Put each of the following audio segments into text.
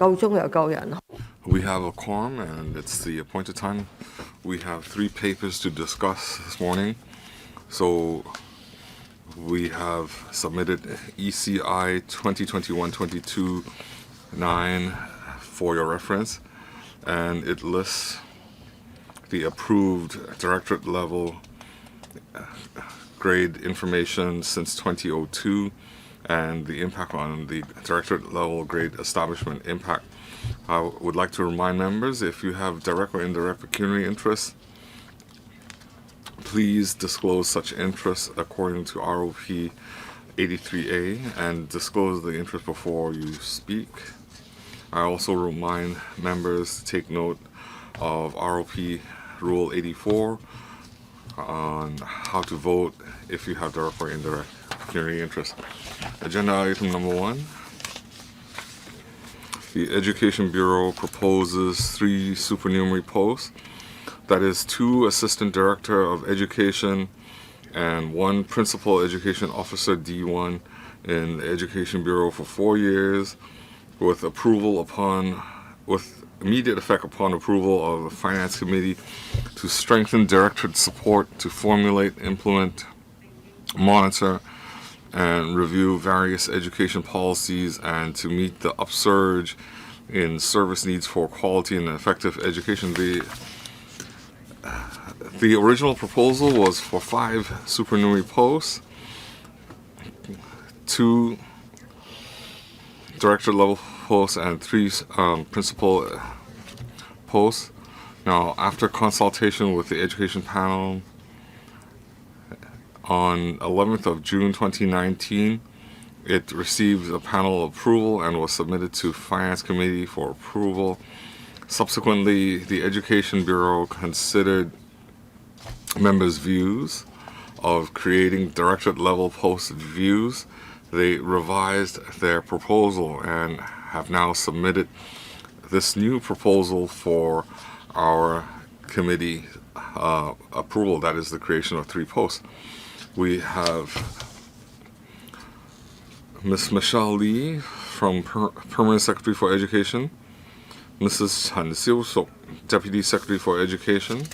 夠鐘又夠人。We have a quorum, and it's the appointed time. We have 3 papers to discuss this morning. So we have submitted ECI 2021-22-9 for your reference, and it lists the approved directorate level grade information since 2002 and the impact on the directorate level grade establishment impact. I would like to remind members, if you have direct or indirect pecuniary interests, please disclose such interests according to ROP 83A and disclose the interest before you speak. I also remind members to take note of ROP Rule 84 on how to vote if you have direct or indirect pecuniary interest. Agenda item number 1. The Education Bureau proposes 3 supernumerary posts. That is 2 Assistant Director of Education and 1 Principal Education Officer D1 in the Education Bureau for 4 years with immediate effect upon approval of the Finance Committee to strengthen directorate support to formulate, implement, monitor, and review various education policies and to meet the upsurge in service needs for quality and effective education. The original proposal was for 5 supernumerary posts, 2 director level posts, and 3 principal posts. Now, after consultation with the education panel on 11th of June 2019, it received a panel approval and was submitted to Finance Committee for approval. Subsequently, the Education Bureau considered members' views of creating directorate level post views. They revised their proposal and have now submitted this new proposal for our committee approval. That is the creation of 3 posts. We have Ms. Michelle Lee from Permanent Secretary for Education, Mrs. Han Siu-Suk, Deputy Secretary for Education,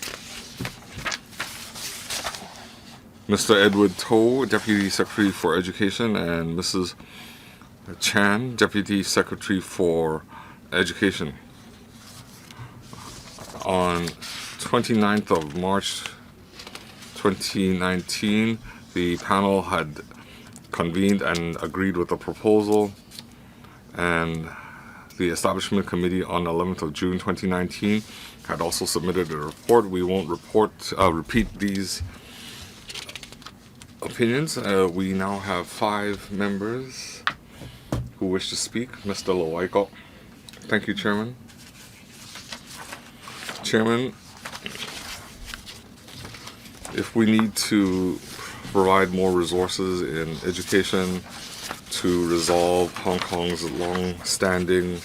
Mr. Edward To, Deputy Secretary for Education, and Mrs. Chan, Deputy Secretary for Education. On 29th of March 2019, the panel had convened and agreed with the proposal, and the Establishment Committee on 11th of June 2019 had also submitted a report. We won't repeat these opinions. We now have 5 members who wish to speak. Mr. Lowaiko. Thank you, Chairman. Chairman, if we need to provide more resources in education to resolve Hong Kong's long-standing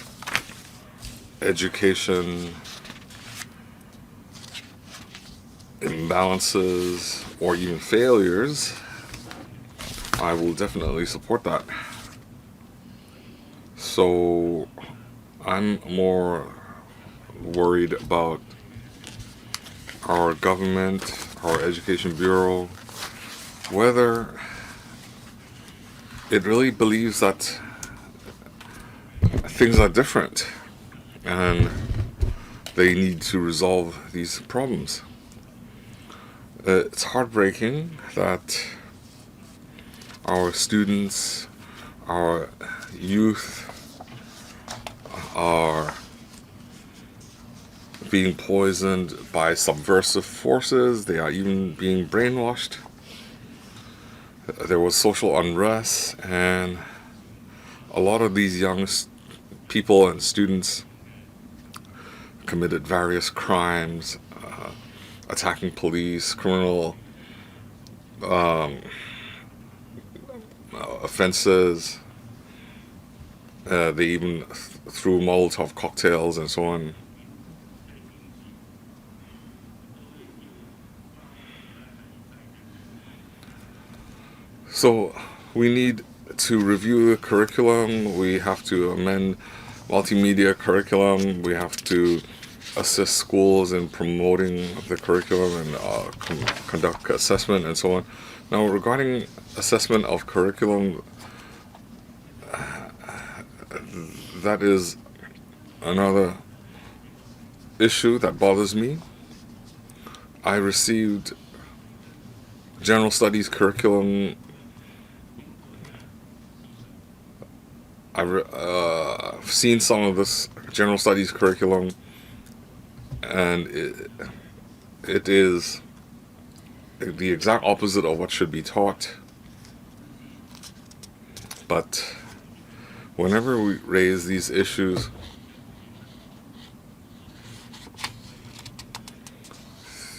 education imbalances or even failures, I will definitely support that. So I'm more worried about our government, our Education Bureau, whether it really believes that things are different and they need to resolve these problems. It's heartbreaking that our students, our youth are being poisoned by subversive forces. They are even being brainwashed. There was social unrest, and a lot of these young people and students committed various crimes, attacking police, criminal offenses. They even threw Molotov cocktails and so on. So we need to review the curriculum. We have to amend multimedia curriculum. We have to assist schools in promoting the curriculum and conduct assessment and so on. Now, regarding assessment of curriculum, that is another issue that bothers me. I received general studies curriculum. I've seen some of this general studies curriculum, and it is the exact opposite of what should be taught. But whenever we raise these issues,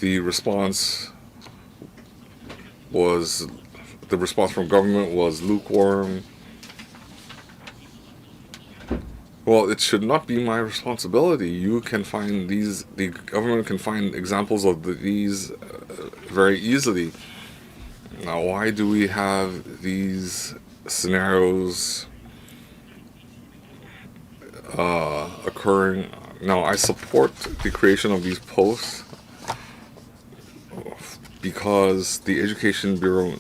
the response from government was lukewarm. Well, it should not be my responsibility. You can find the government can find examples of these very easily. Now, why do we have these scenarios occurring? Now, I support the creation of these posts because the Education Bureau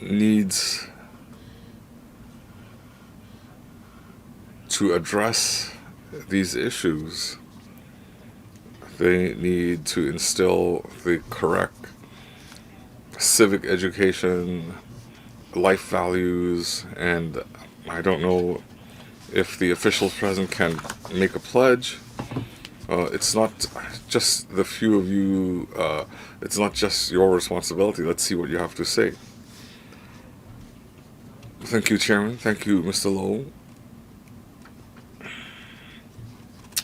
needs to address these issues. They need to instill the correct civic education, life values, and I don't know if the officials present can make a pledge. It's not just the few of you, it's not just your responsibility. Let's see what you have to say. Thank you, Chairman. Thank you, Mr. Lowe.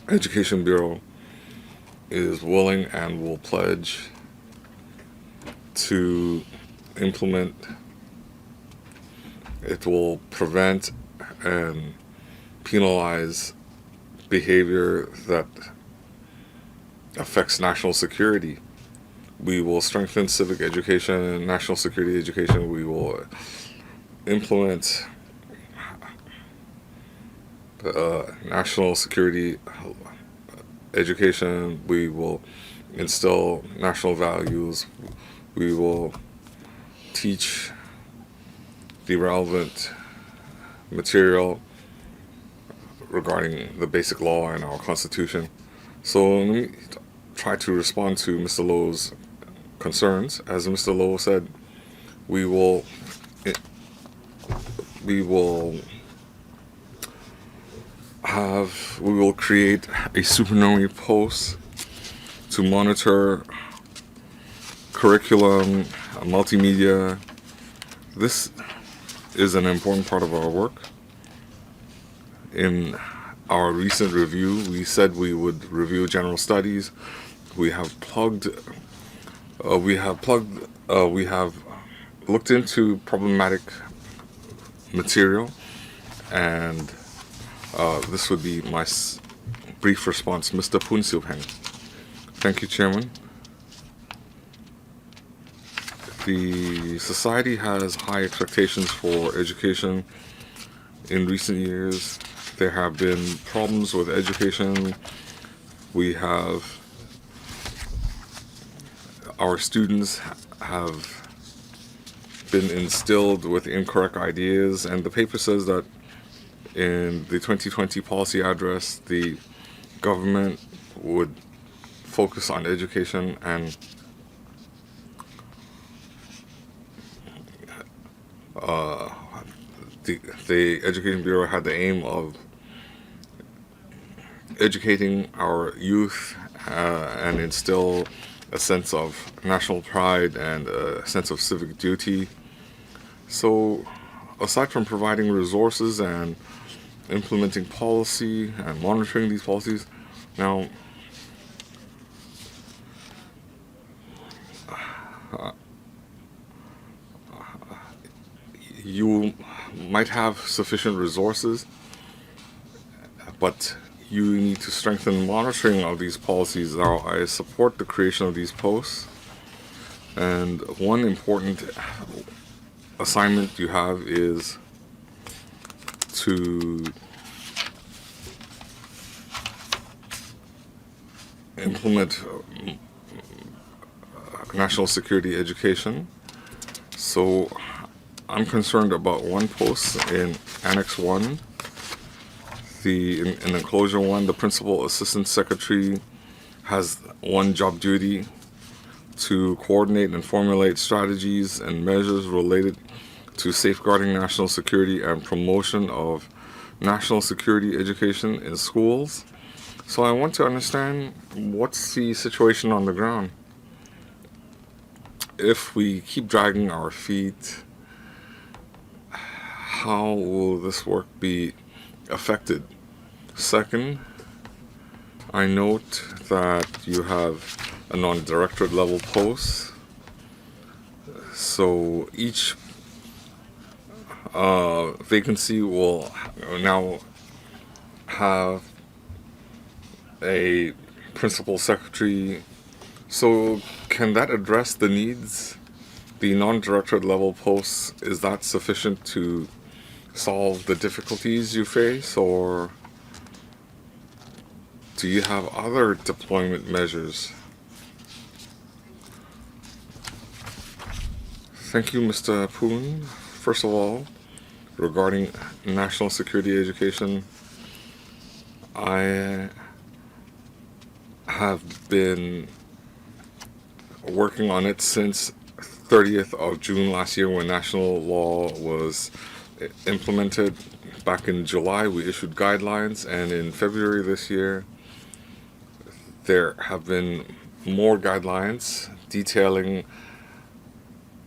Education Bureau is willing and will pledge to implement. It will prevent and penalize behavior that affects national security. We will strengthen civic education and national security education. We will implement national security education. We will instill national values. We will teach the relevant material regarding the basic law and our Constitution. So let me try to respond to Mr. Lowe's concerns. As Mr. Lowe said, we will create a supernumerary post to monitor curriculum, multimedia. This is an important part of our work. In our recent review, we said we would review general studies. We have looked into problematic material, and this would be my brief response. Mr. Poon Siu-Peng. Thank you, Chairman. The society has high expectations for education. In recent years, there have been problems with education. Our students have been instilled with incorrect ideas, and the paper says that in the 2020 policy address, the government would focus on education, and the Education Bureau had the aim of educating our youth and instill a sense of national pride and a sense of civic duty. So, aside from providing resources and implementing policy and monitoring these policies, now you might have sufficient resources, but you need to strengthen monitoring of these policies. Now, I support the creation of these posts, and one important assignment you have is to implement national security education. So I'm concerned about one post in Annex 1. In Enclosure 1, the Principal Assistant Secretary has one job duty to coordinate and formulate strategies and measures related to safeguarding national security and promotion of national security education in schools. So I want to understand what's the situation on the ground. If we keep dragging our feet, how will this work be affected? Second, I note that you have a non-directorate level post. So each vacancy will now have a principal secretary. So can that address the needs? The non-directorate level posts, is that sufficient to solve the difficulties you face, or do you have other deployment measures? Thank you, Mr. Poon. First of all, regarding national security education, I have been working on it since 30th of June last year, when national law was implemented. Back in July, we issued guidelines, and in February this year, there have been more guidelines detailing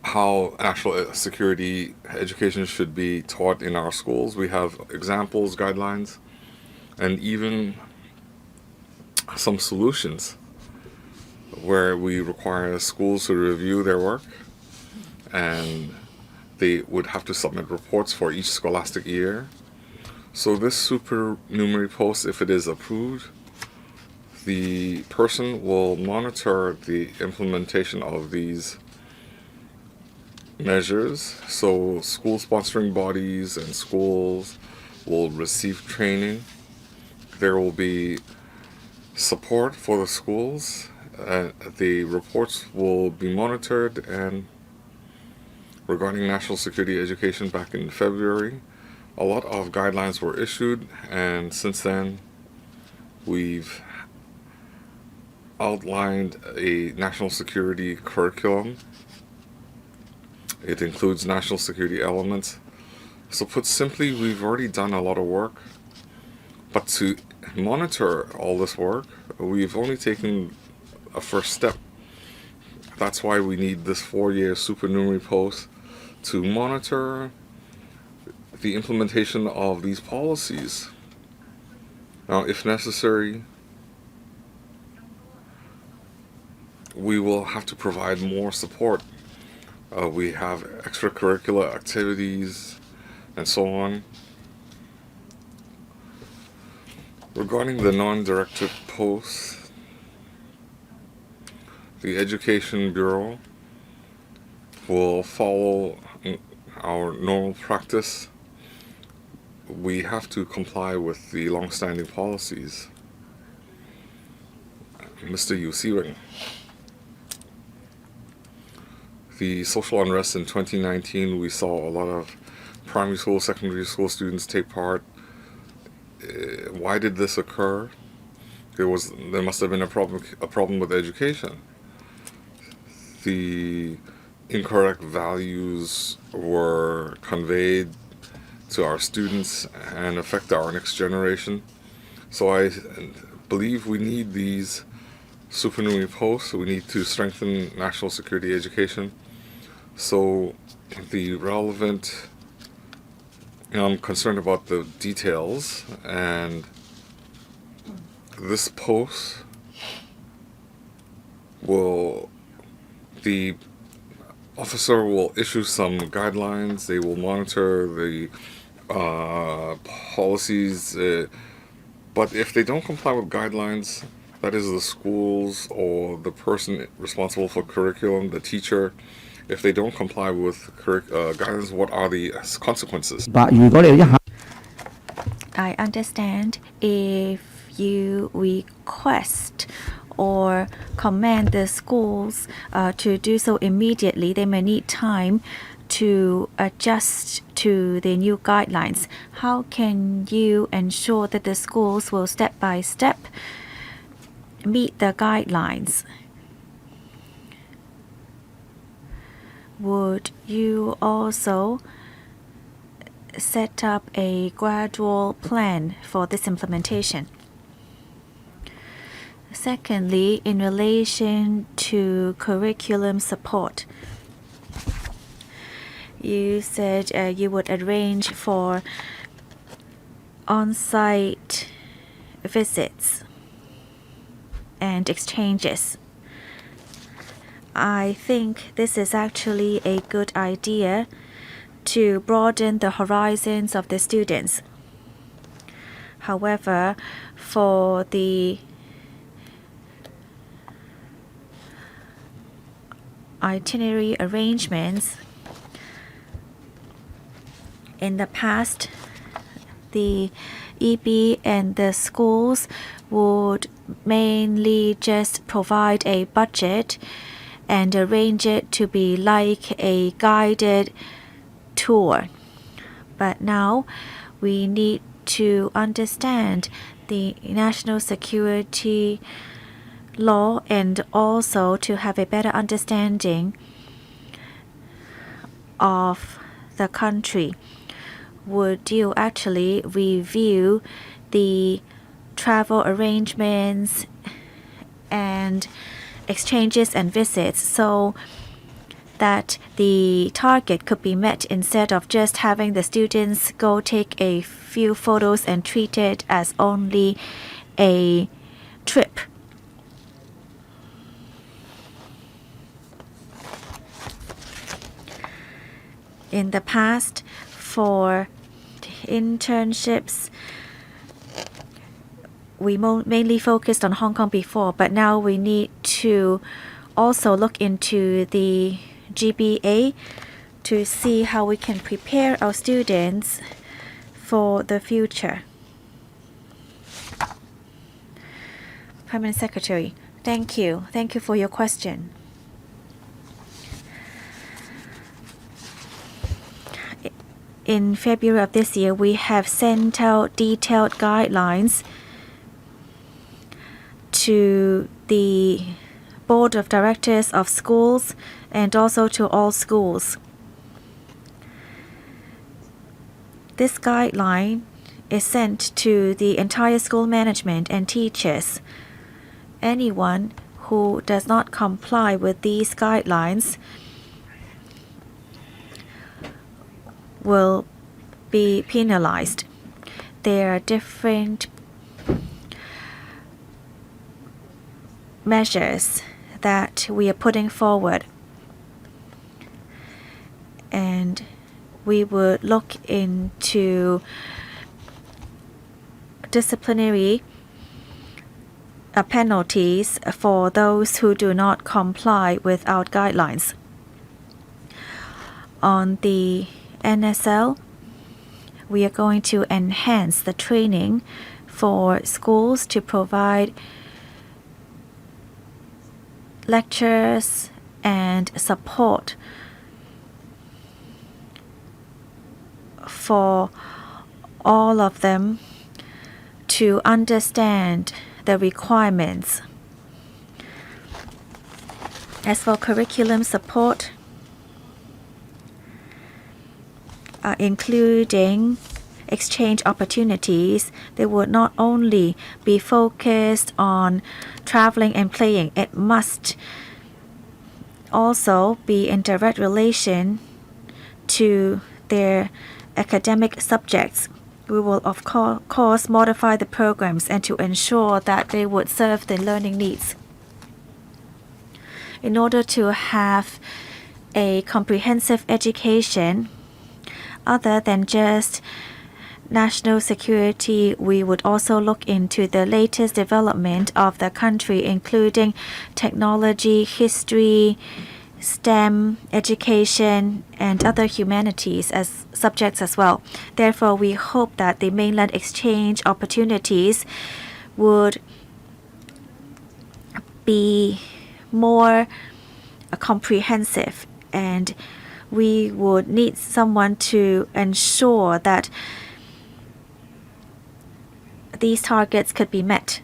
how national security education should be taught in our schools. We have examples, guidelines, and even some solutions where we require schools to review their work, and they would have to submit reports for each scholastic year. So this supernumerary post, if it is approved, the person will monitor the implementation of these measures. So school sponsoring bodies and schools will receive training. There will be support for the schools. The reports will be monitored. And regarding national security education, back in February, a lot of guidelines were issued, and since then we've outlined a national security curriculum. It includes national security elements. So put simply, we've already done a lot of work, but to monitor all this work, we've only taken a first step. That's why we need this 4-year supernumerary post to monitor the implementation of these policies. Now, if necessary, we will have to provide more support. We have extracurricular activities and so on. Regarding the non-directed posts, the Education Bureau will follow our normal practice. We have to comply with the long-standing policies. Mr. Yu Siwing. The social unrest in 2019, we saw a lot of primary school, secondary school students take part. Why did this occur? There must have been a problem with education. The incorrect values were conveyed to our students and affect our next generation. So I believe we need these supernumerary posts. We need to strengthen national security education. So the relevant, I'm concerned about the details, and this post the officer will issue some guidelines. They will monitor the policies, but if they don't comply with guidelines, that is the schools or the person responsible for curriculum, the teacher. If they don't comply with guidance, what are the consequences? I understand if you request or command the schools to do so immediately, they may need time to adjust to the new guidelines. How can you ensure that the schools will step by step meet the guidelines? Would you also set up a gradual plan for this implementation? Secondly, in relation to curriculum support, you said you would arrange for on-site visits and exchanges. I think this is actually a good idea to broaden the horizons of the students. However, for the itinerary arrangements, in the past, the EB and the schools would mainly just provide a budget and arrange it to be like a guided tour. But now we need to understand the national security law and also to have a better understanding of the country. Would you actually review the travel arrangements and exchanges and visits so that the target could be met instead of just having the students go take a few photos and treat it as only a trip? In the past, for internships, we mainly focused on Hong Kong before, but now we need to also look into the GBA to see how we can prepare our students for the future. Permanent Secretary, thank you. Thank you for your question. In February of this year, we have sent out detailed guidelines to the Board of Directors of schools and also to all schools. This guideline is sent to the entire school management and teachers. Anyone who does not comply with these guidelines will be penalized. There are different measures that we are putting forward, and we would look into disciplinary penalties for those who do not comply with our guidelines. On the NSL, we are going to enhance the training for schools to provide lectures and support for all of them to understand the requirements. As for curriculum support, including exchange opportunities, they would not only be focused on traveling and playing. It must also be in direct relation to their academic subjects. We will of course modify the programs and to ensure that they would serve the learning needs. In order to have a comprehensive education, other than just national security, we would also look into the latest development of the country, including technology, history, STEM, education, and other humanities as subjects as well. Therefore, we hope that the mainland exchange opportunities would be more comprehensive, and we would need someone to ensure that these targets could be met.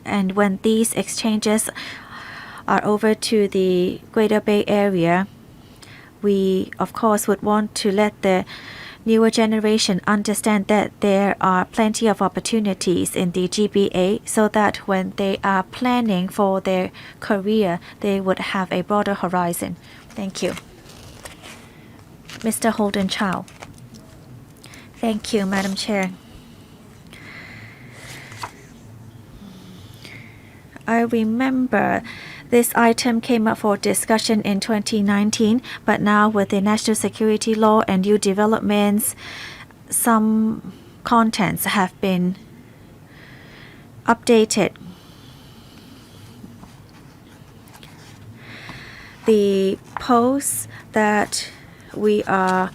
And when these exchanges are over to the Greater Bay Area, we of course would want to let the newer generation understand that there are plenty of opportunities in the GBA, so that when they are planning for their career, they would have a broader horizon. Thank you. Mr. Holden Chow. Thank you, Madam Chair. I remember this item came up for discussion in 2019, but now with the national security law and new developments, some contents have been updated. The posts that we are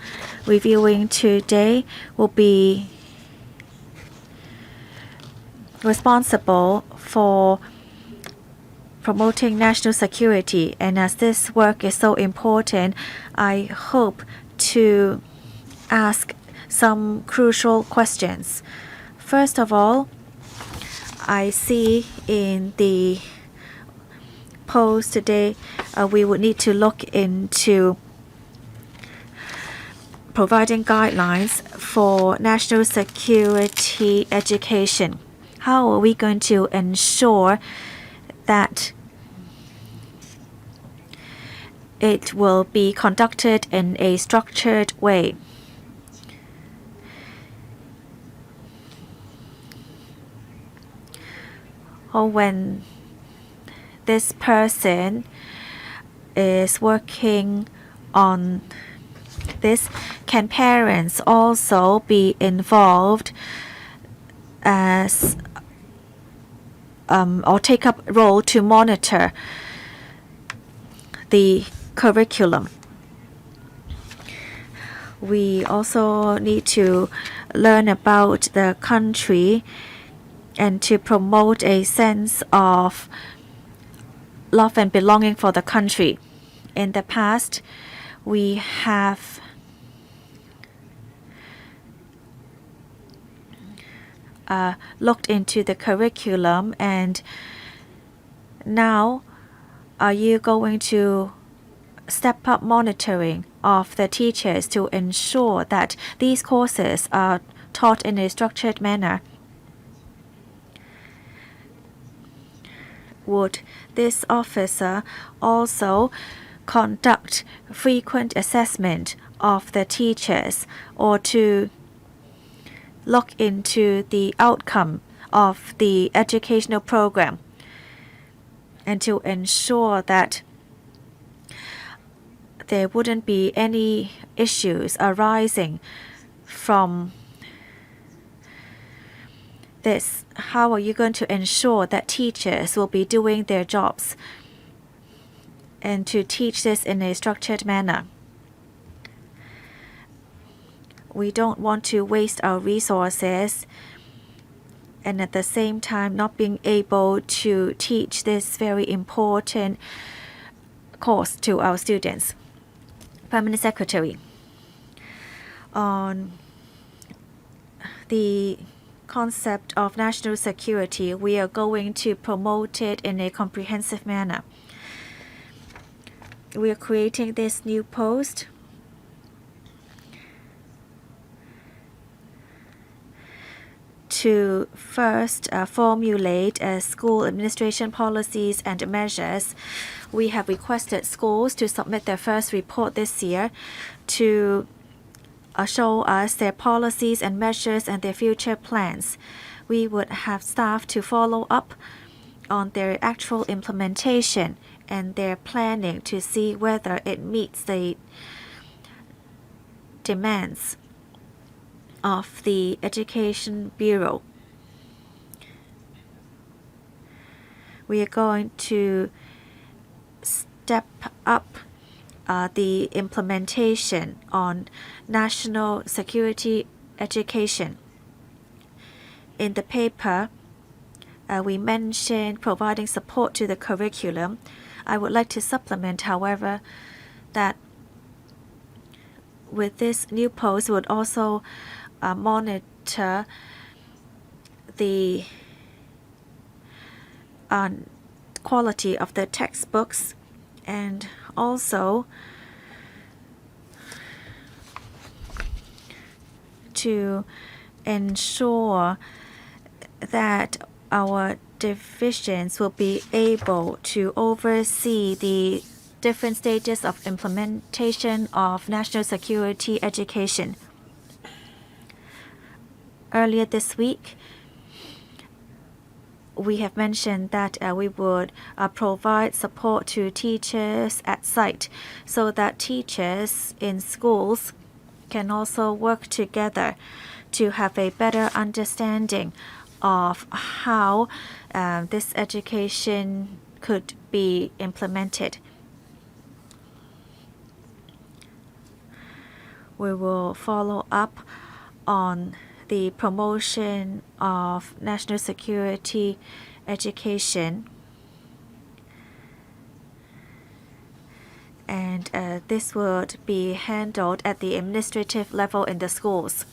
reviewing today will be responsible for promoting national security, and as this work is so important, I hope to ask some crucial questions. First of all, I see in the post today we would need to look into providing guidelines for national security education. How are we going to ensure that it will be conducted in a structured way? Or when this person is working on this, can parents also be involved as or take up a role to monitor the curriculum? We also need to learn about the country and to promote a sense of love and belonging for the country. In the past, we have looked into the curriculum, and now are you going to step up monitoring of the teachers to ensure that these courses are taught in a structured manner? Would this officer also conduct frequent assessment of the teachers, or to look into the outcome of the educational program, and to ensure that there wouldn't be any issues arising from this? How are you going to ensure that teachers will be doing their jobs and to teach this in a structured manner? We don't want to waste our resources and at the same time not being able to teach this very important course to our students. Permanent Secretary, on the concept of national security, we are going to promote it in a comprehensive manner. We are creating this new post to first formulate school administration policies and measures. We have requested schools to submit their first report this year to show us their policies and measures and their future plans. We would have staff to follow up on their actual implementation and their planning to see whether it meets the demands of the Education Bureau. We are going to step up the implementation on national security education. In the paper, we mentioned providing support to the curriculum. I would like to supplement, however, that with this new post would also monitor the quality of the textbooks and also to ensure that our divisions will be able to oversee the different stages of implementation of national security education. Earlier this week, we have mentioned that we would provide support to teachers at site so that teachers in schools can also work together to have a better understanding of how this education could be implemented. We will follow up on the promotion of national security education, and this would be handled at the administrative level in the schools.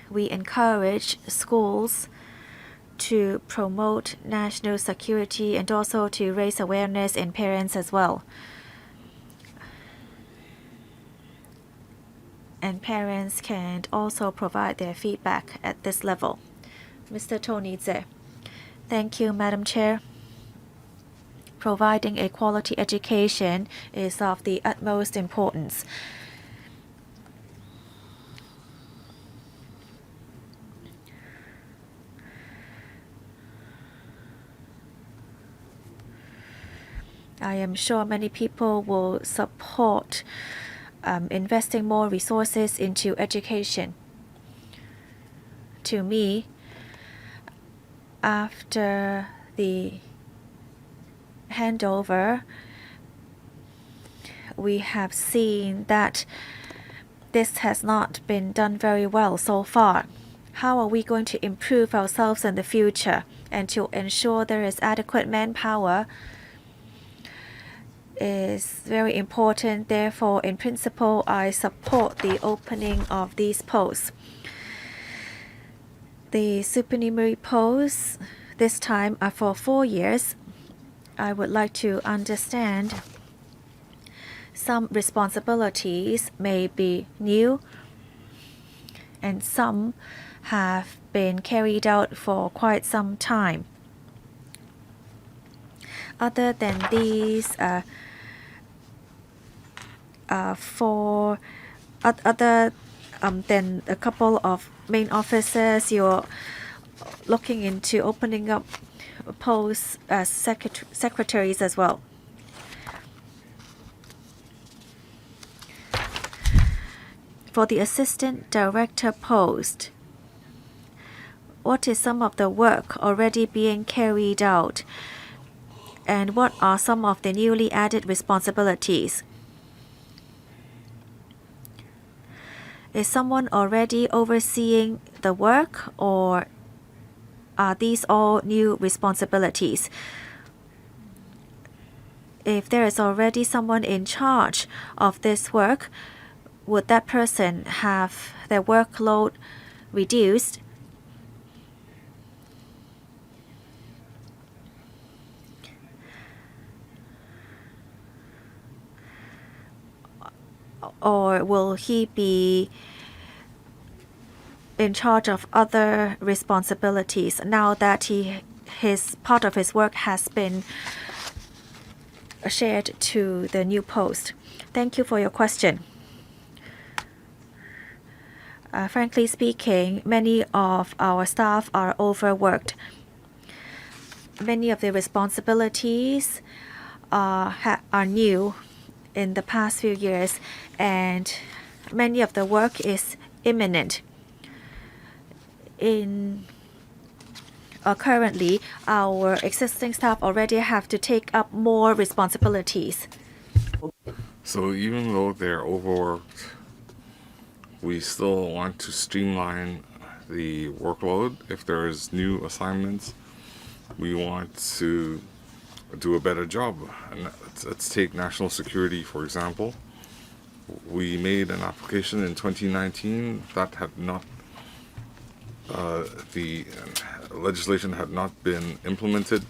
We encourage schools to promote national security and also to raise awareness in parents as well. And parents can also provide their feedback at this level. Mr. Tonidze. Thank you, Madam Chair. Providing a quality education is of the utmost importance. I am sure many people will support investing more resources into education. To me, after the handover, we have seen that this has not been done very well so far. How are we going to improve ourselves in the future and to ensure there is adequate manpower is very important. Therefore, in principle, I support the opening of these posts. The supernumerary posts this time are for 4 years. I would like to understand some responsibilities may be new and some have been carried out for quite some time. Other than these, other than a couple of main officers, you're looking into opening up posts as secretaries as well. For the assistant director post, what is some of the work already being carried out? And what are some of the newly added responsibilities? Is someone already overseeing the work, or are these all new responsibilities? If there is already someone in charge of this work, would that person have their workload reduced? Or will he be in charge of other responsibilities now that his part of his work has been shared to the new post? Thank you for your question. Frankly speaking, many of our staff are overworked. Many of the responsibilities are new in the past few years, and many of the work is imminent. In currently our existing staff already have to take up more responsibilities. So even though they're overworked, we still want to streamline the workload. If there's new assignments, we want to do a better job. And let's take national security, for example. We made an application in 2019 that had not, the legislation had not been implemented.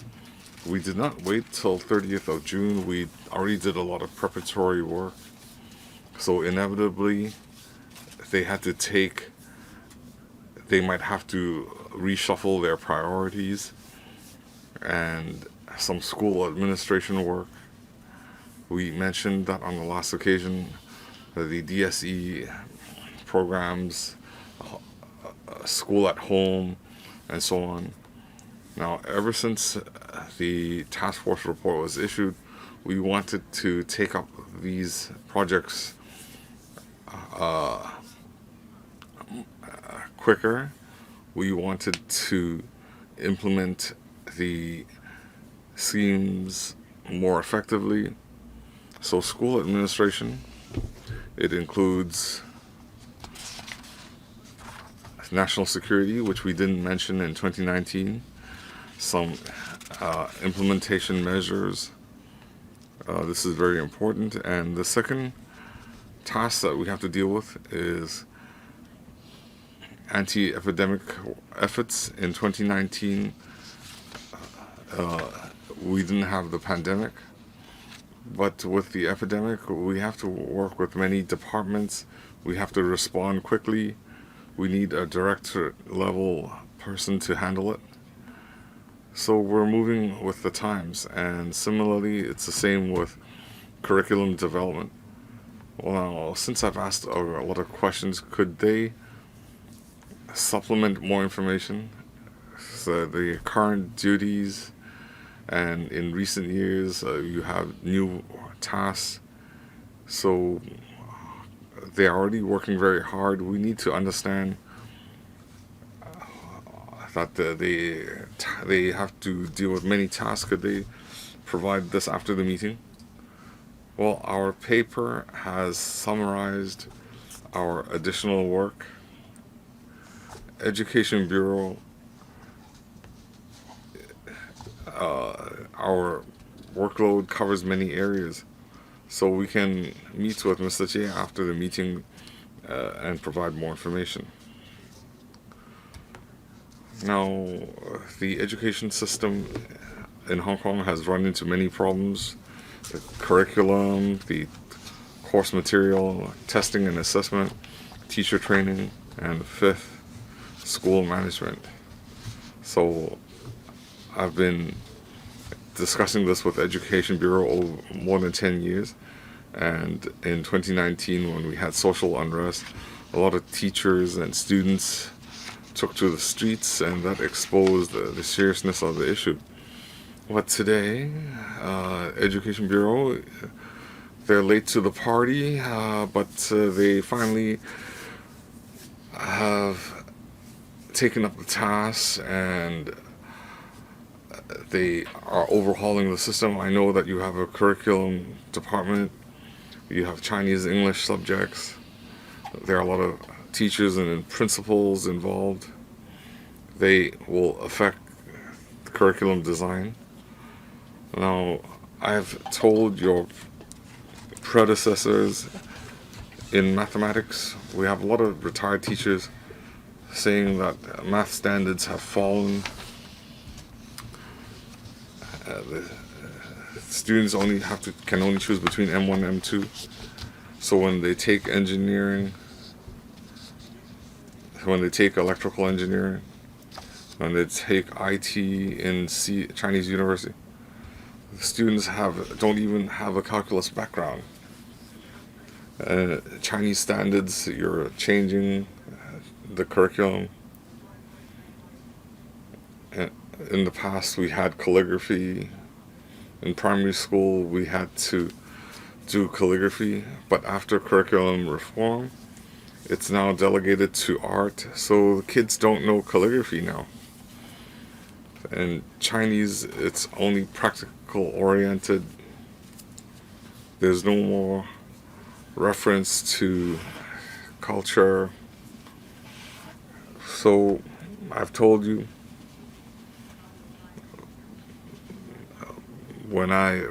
We did not wait till 30th of June. We already did a lot of preparatory work. So inevitably, they might have to reshuffle their priorities and some school administration work. We mentioned that on the last occasion, the DSE programs, school at home, and so on. Now, ever since the task force report was issued, we wanted to take up these projects quicker. We wanted to implement the schemes more effectively. So school administration, it includes national security, which we didn't mention in 2019, some implementation measures. This is very important. And the second task that we have to deal with is anti-epidemic efforts. In 2019, we didn't have the pandemic, but with the epidemic, we have to work with many departments. We have to respond quickly. We need a directorate level person to handle it. So we're moving with the times, and similarly, it's the same with curriculum development. Well, since I've asked a lot of questions, could they supplement more information? So the current duties, and in recent years, you have new tasks. So they're already working very hard. We need to understand that they have to deal with many tasks. Could they provide this after the meeting? Well, our paper has summarized our additional work. Education Bureau, our workload covers many areas. So we can meet with Mr. Che after the meeting and provide more information. Now, the education system in Hong Kong has run into many problems. The curriculum, the course material, testing and assessment, teacher training, and fifth, school management. So I've been discussing this with Education Bureau over more than 10 years. And in 2019, when we had social unrest, a lot of teachers and students took to the streets, and that exposed the seriousness of the issue. But today, Education Bureau, they're late to the party, but they finally have taken up the task, and they are overhauling the system. I know that you have a curriculum department, you have Chinese English subjects, there are a lot of teachers and principals involved. They will affect the curriculum design. Now, I've told your predecessors in mathematics, we have a lot of retired teachers saying that math standards have fallen. The students can only choose between M1 and M2. So when they take engineering, when they take electrical engineering, when they take IT in Chinese university, the students don't even have a calculus background. Chinese standards, you're changing the curriculum. In the past, we had calligraphy. In primary school, we had to do calligraphy, but after curriculum reform, it's now delegated to art, so the kids don't know calligraphy now. In Chinese, it's only practical oriented. There's no more reference to culture. So I've told you, when I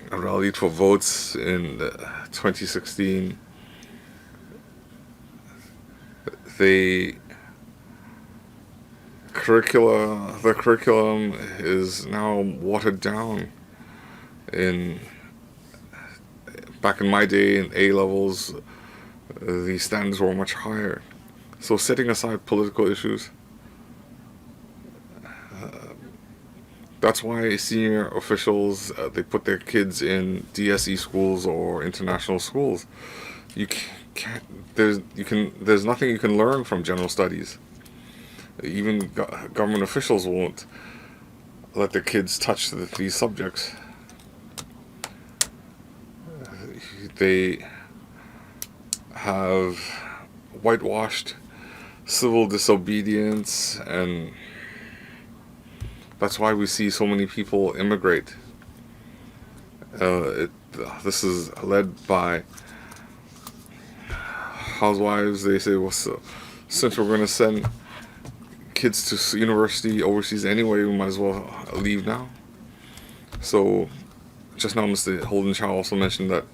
rallied for votes in 2016, the curriculum is now watered down. Back in my day, in A levels, the standards were much higher. So setting aside political issues, that's why senior officials, they put their kids in DSE schools or international schools. There's nothing you can learn from general studies. Even government officials won't let their kids touch these subjects. They have whitewashed civil disobedience, and that's why we see so many people immigrate. This is led by housewives. They say, well, since we're going to send kids to university overseas anyway, we might as well leave now. So just now Mr. Holden Chow also mentioned that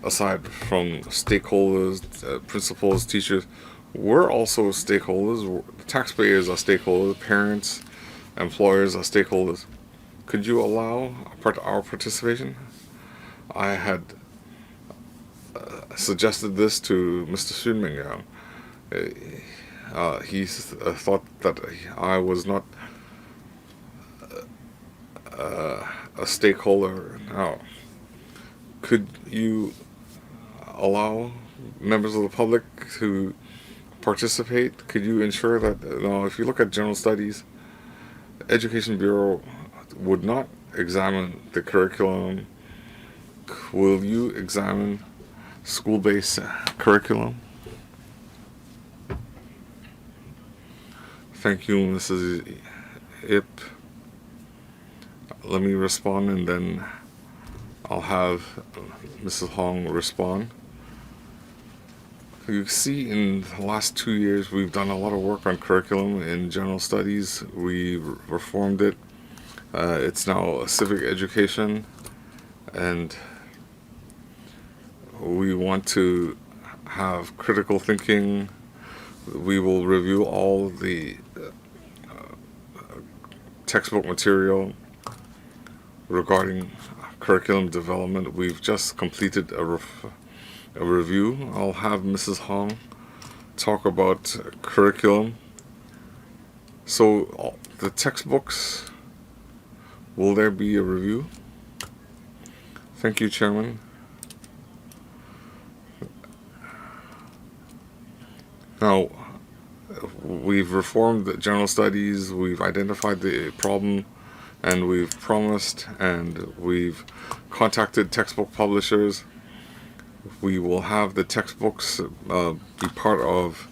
aside from stakeholders, principals, teachers, we're also stakeholders. The taxpayers are stakeholders, parents, employers are stakeholders. Could you allow our participation? I had suggested this to Mr. Sunming. He thought that I was not a stakeholder. Now, could you allow members of the public to participate? Could you ensure that, if you look at general studies, Education Bureau would not examine the curriculum. Will you examine school-based curriculum? Thank you, Mrs. Ip. Let me respond, and then I'll have Mrs. Hong respond. You see, in the last 2 years, we've done a lot of work on curriculum in general studies. We reformed it. It's now a civic education, and we want to have critical thinking. We will review all the textbook material regarding curriculum development. We've just completed a review. I'll have Mrs. Hong talk about curriculum. So the textbooks, will there be a review? Thank you, Chairman. Now, we've reformed the general studies, we've identified the problem, and we've promised, and we've contacted textbook publishers. We will have the textbooks be part of,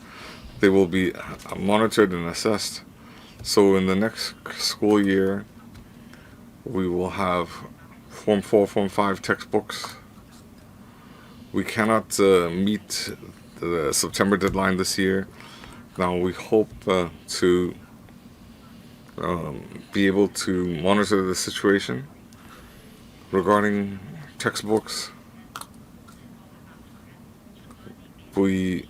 they will be monitored and assessed. So in the next school year, we will have Form 4, Form 5 textbooks. We cannot meet the September deadline this year. Now we hope to be able to monitor the situation regarding textbooks. We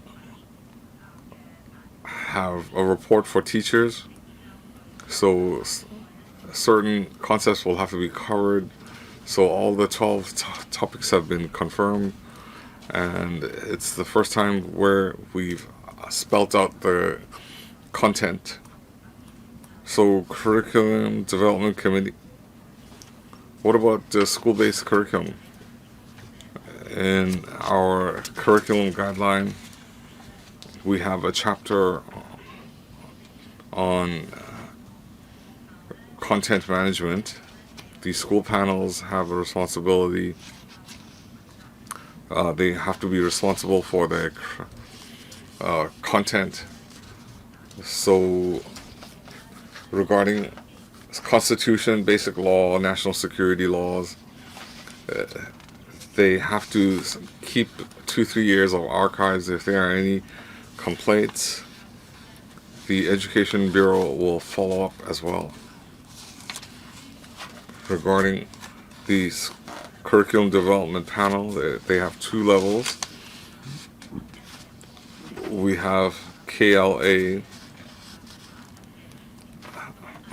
have a report for teachers, so certain concepts will have to be covered. So all the 12 topics have been confirmed, and it's the first time where we've spelt out the content. So Curriculum Development Committee, what about the school-based curriculum? In our curriculum guideline, we have a chapter on content management. The school panels have a responsibility. They have to be responsible for their content. So regarding Constitution, basic law, national security laws. They have to keep 2-3 years of archives. If there are any complaints, the Education Bureau will follow up as well. Regarding the curriculum development panel, they have 2 levels. We have KLA,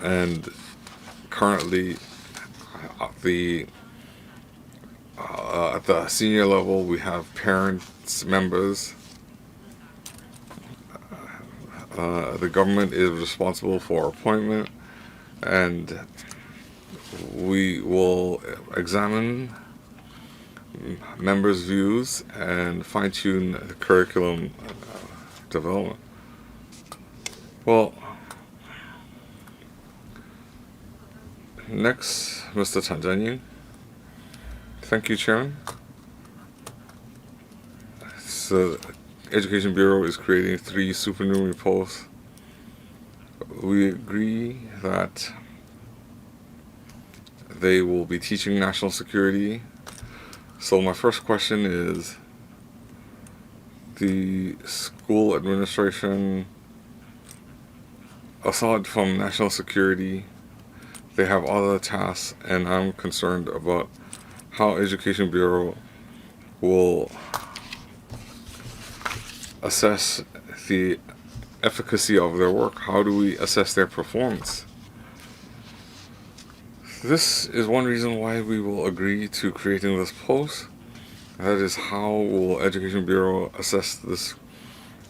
and currently at the senior level we have parents, members. The government is responsible for appointment, and we will examine members' views and fine-tune the curriculum development. Well, next, Mr. Tan Zhen-Yin. Thank you, Chairman. So, Education Bureau is creating 3 supernumerary posts. We agree that they will be teaching national security. So my first question is, the school administration, aside from national security, they have other tasks, and I'm concerned about how Education Bureau will assess the efficacy of their work. How do we assess their performance? This is one reason why we will agree to creating this post. That is, how will Education Bureau assess this,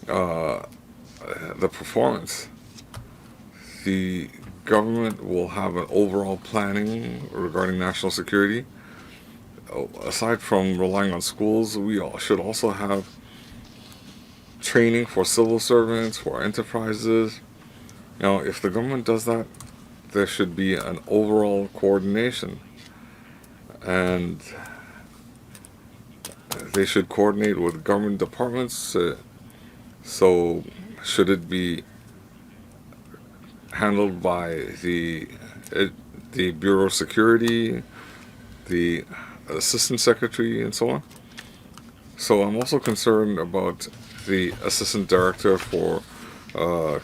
the performance? The government will have an overall planning regarding national security. Aside from relying on schools, we should also have training for civil servants, for enterprises. If the government does that, there should be an overall coordination, and they should coordinate with government departments. So should it be handled by the Bureau of Security, the Assistant Secretary, and so on? So I'm also concerned about the Assistant Director for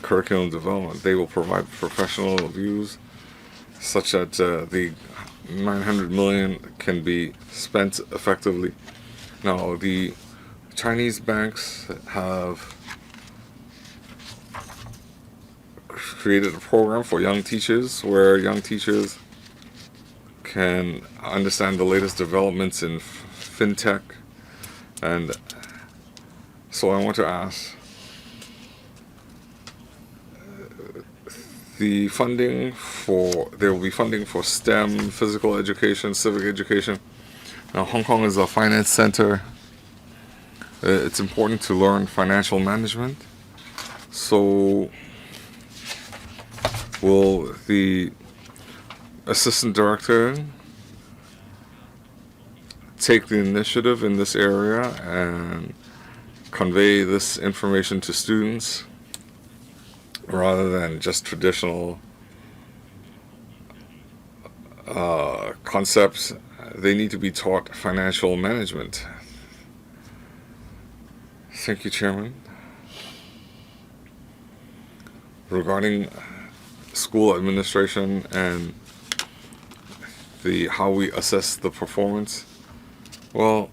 Curriculum Development. They will provide professional views such that the 900 million can be spent effectively. Now, the Chinese banks have created a program for young teachers where young teachers can understand the latest developments in fintech. And so I want to ask, there will be funding for STEM, physical education, civic education. Now, Hong Kong is a finance center. It's important to learn financial management. So will the Assistant Director take the initiative in this area and convey this information to students rather than just traditional concepts? They need to be taught financial management. Thank you, Chairman. Regarding school administration and how we assess the performance, well,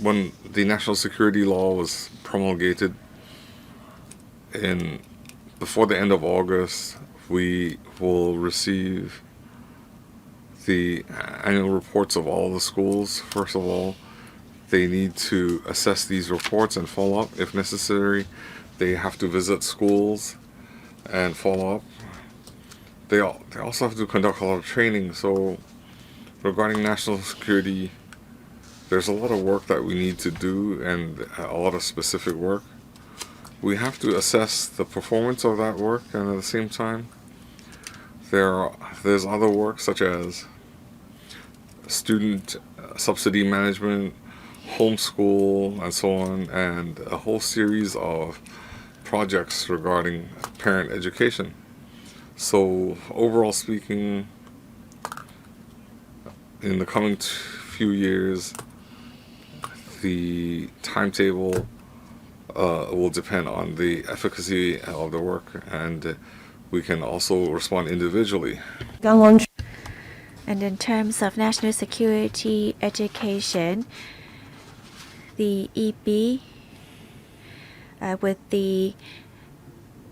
when the national security law was promulgated before the end of August, we will receive the annual reports of all the schools. First of all, they need to assess these reports and follow up. If necessary, they have to visit schools and follow up. They also have to conduct a lot of training. So regarding national security, there's a lot of work that we need to do, and a lot of specific work. We have to assess the performance of that work, and at the same time, there's other work such as student subsidy management, homeschool, and so on, and a whole series of projects regarding parent education. So overall speaking, in the coming few years, the timetable will depend on the efficacy of the work, and we can also respond individually. And in terms of national security education, the EB with the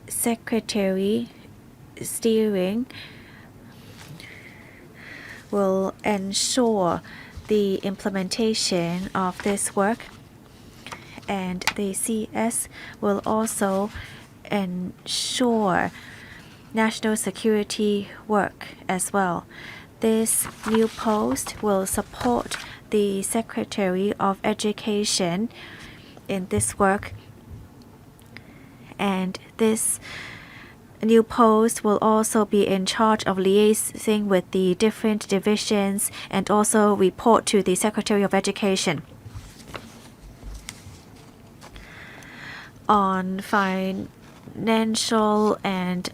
secretary steering will ensure the implementation of this work, and the CS will also ensure national security work as well. This new post will support the Secretary of Education in this work, and this new post will also be in charge of liaising with the different divisions and also report to the Secretary of Education. On financial and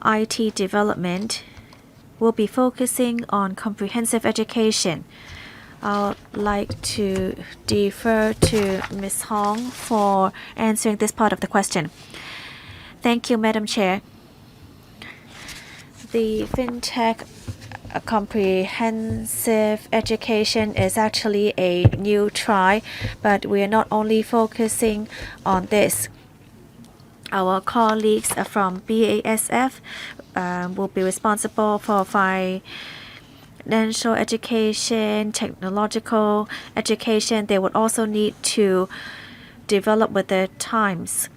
IT development, we'll be focusing on comprehensive education. I'd like to defer to Ms. Hong for answering this part of the question. Thank you, Madam Chair. The FinTech comprehensive education is actually a new try, but we are not only focusing on this. Our colleagues from BASF will be responsible for financial education, technological education. They would also need to develop with the times.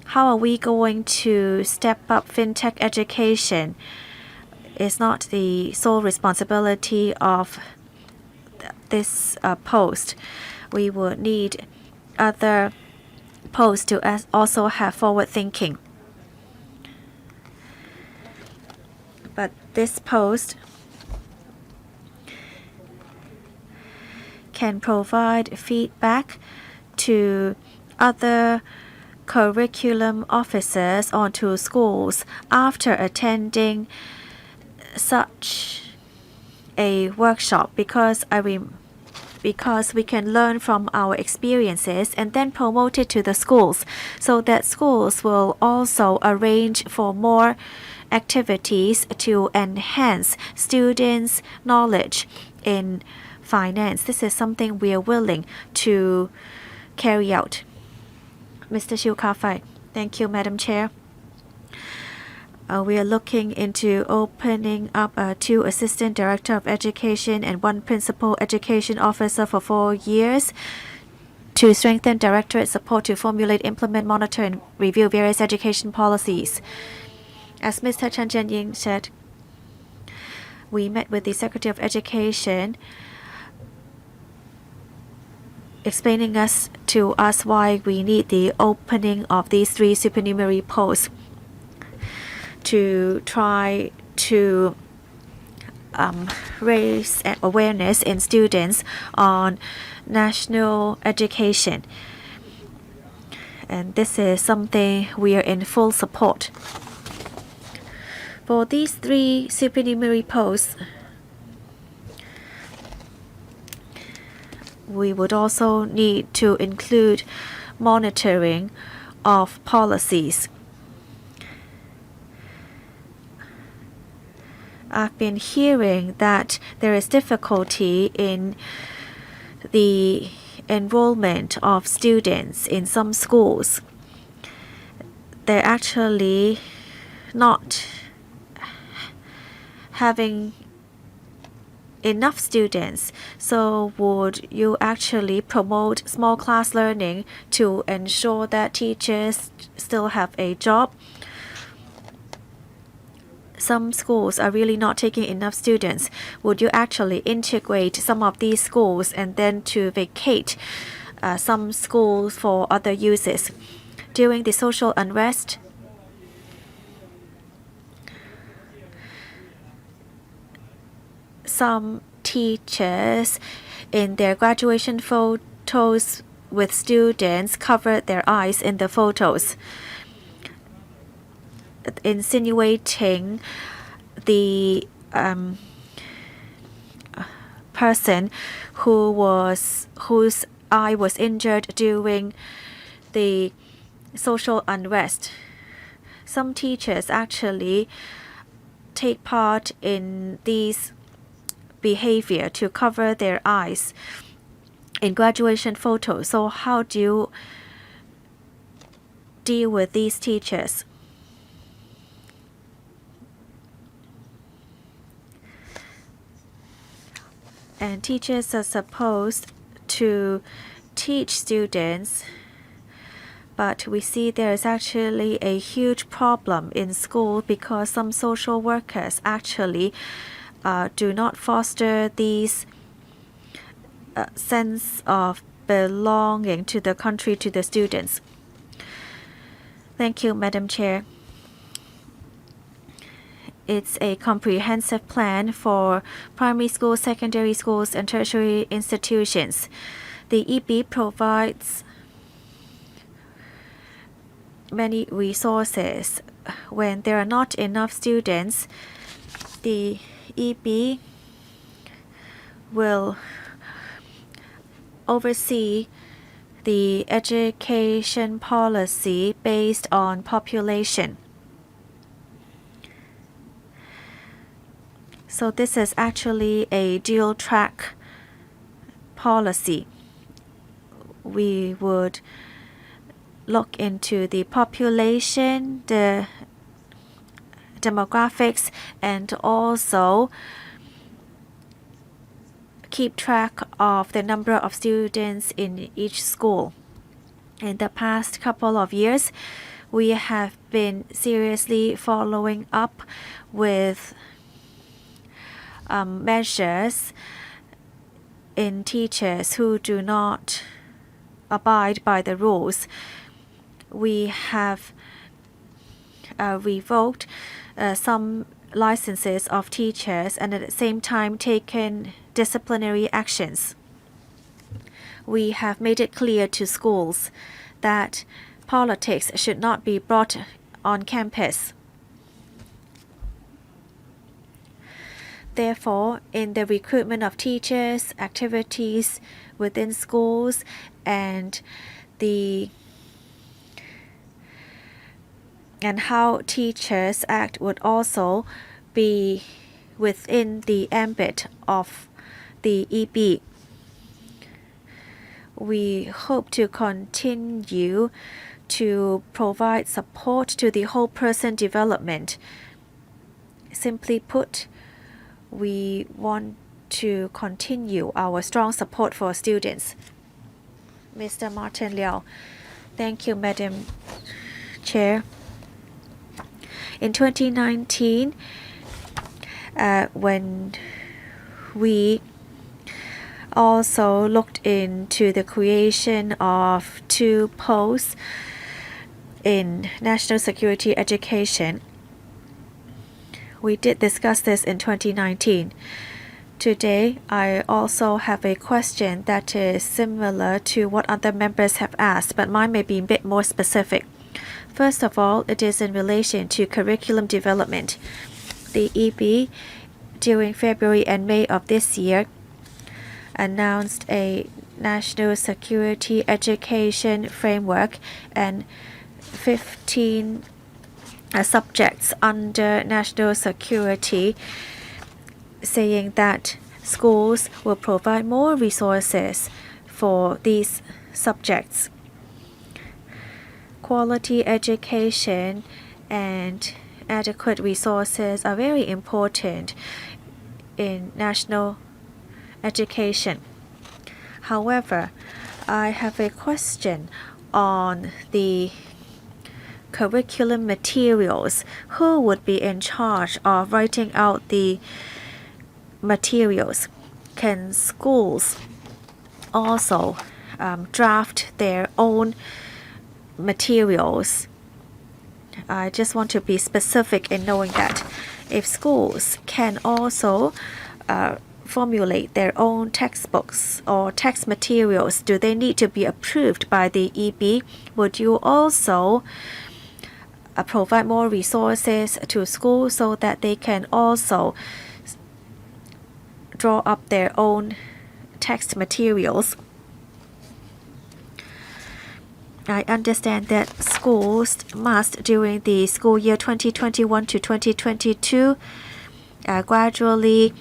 How are we going to step up FinTech education? It's not the sole responsibility of this post. We would need other posts to also have forward thinking. But this post can provide feedback to other curriculum officers onto schools after attending such a workshop, because we can learn from our experiences and then promote it to the schools, so that schools will also arrange for more activities to enhance students' knowledge in finance. This is something we are willing to carry out. Mr. Xiu Ka-fai. Thank you, Madam Chair. We are looking into opening up 2 assistant director of education and 1 principal education officer for 4 years to strengthen directorate support to formulate, implement, monitor, and review various education policies. As Mr. Chen Jianying said, we met with the Secretary of Education explaining to us why we need the opening of these 3 supernumerary posts to try to raise awareness in students on national education. And this is something we are in full support. For these 3 supernumerary posts, we would also need to include monitoring of policies. I've been hearing that there is difficulty in the enrollment of students in some schools. They're actually not having enough students. So would you actually promote small class learning to ensure that teachers still have a job? Some schools are really not taking enough students. Would you actually integrate some of these schools and then to vacate some schools for other uses? During the social unrest, some teachers in their graduation photos with students covered their eyes in the photos. insinuating the person whose eye was injured during the social unrest. Some teachers actually take part in these behavior to cover their eyes in graduation photos. So how do you deal with these teachers? And teachers are supposed to teach students, but we see there is actually a huge problem in school because some social workers actually do not foster these sense of belonging to the country, to the students. Thank you, Madam Chair. It's a comprehensive plan for primary schools, secondary schools, and tertiary institutions. The EB provides many resources. When there are not enough students, the EB will oversee the education policy based on population. So this is actually a dual track policy. We would look into the population, the demographics, and also keep track of the number of students in each school. In the past couple of years, we have been seriously following up with measures in teachers who do not abide by the rules. We have revoked some licenses of teachers and at the same time taken disciplinary actions. We have made it clear to schools that politics should not be brought on campus. Therefore, in the recruitment of teachers, activities within schools, and how teachers act would also be within the ambit of the EB. We hope to continue to provide support to the whole person development. Simply put, we want to continue our strong support for students. Mr. Martin Liao. Thank you, Madam Chair. In 2019, when we also looked into the creation of 2 posts in national security education, we did discuss this in 2019. Today, I also have a question that is similar to what other members have asked, but mine may be a bit more specific. First of all, it is in relation to curriculum development. The EB, during February and May of this year, announced a national security education framework and 15 subjects under national security, saying that schools will provide more resources for these subjects. Quality education and adequate resources are very important in national education. However, I have a question on the curriculum materials. Who would be in charge of writing out the materials? Can schools also draft their own materials? I just want to be specific in knowing that. If schools can also formulate their own textbooks or text materials, do they need to be approved by the EB? Would you also provide more resources to schools so that they can also draw up their own text materials. I understand that schools must, during the school year 2021 to 2022, gradually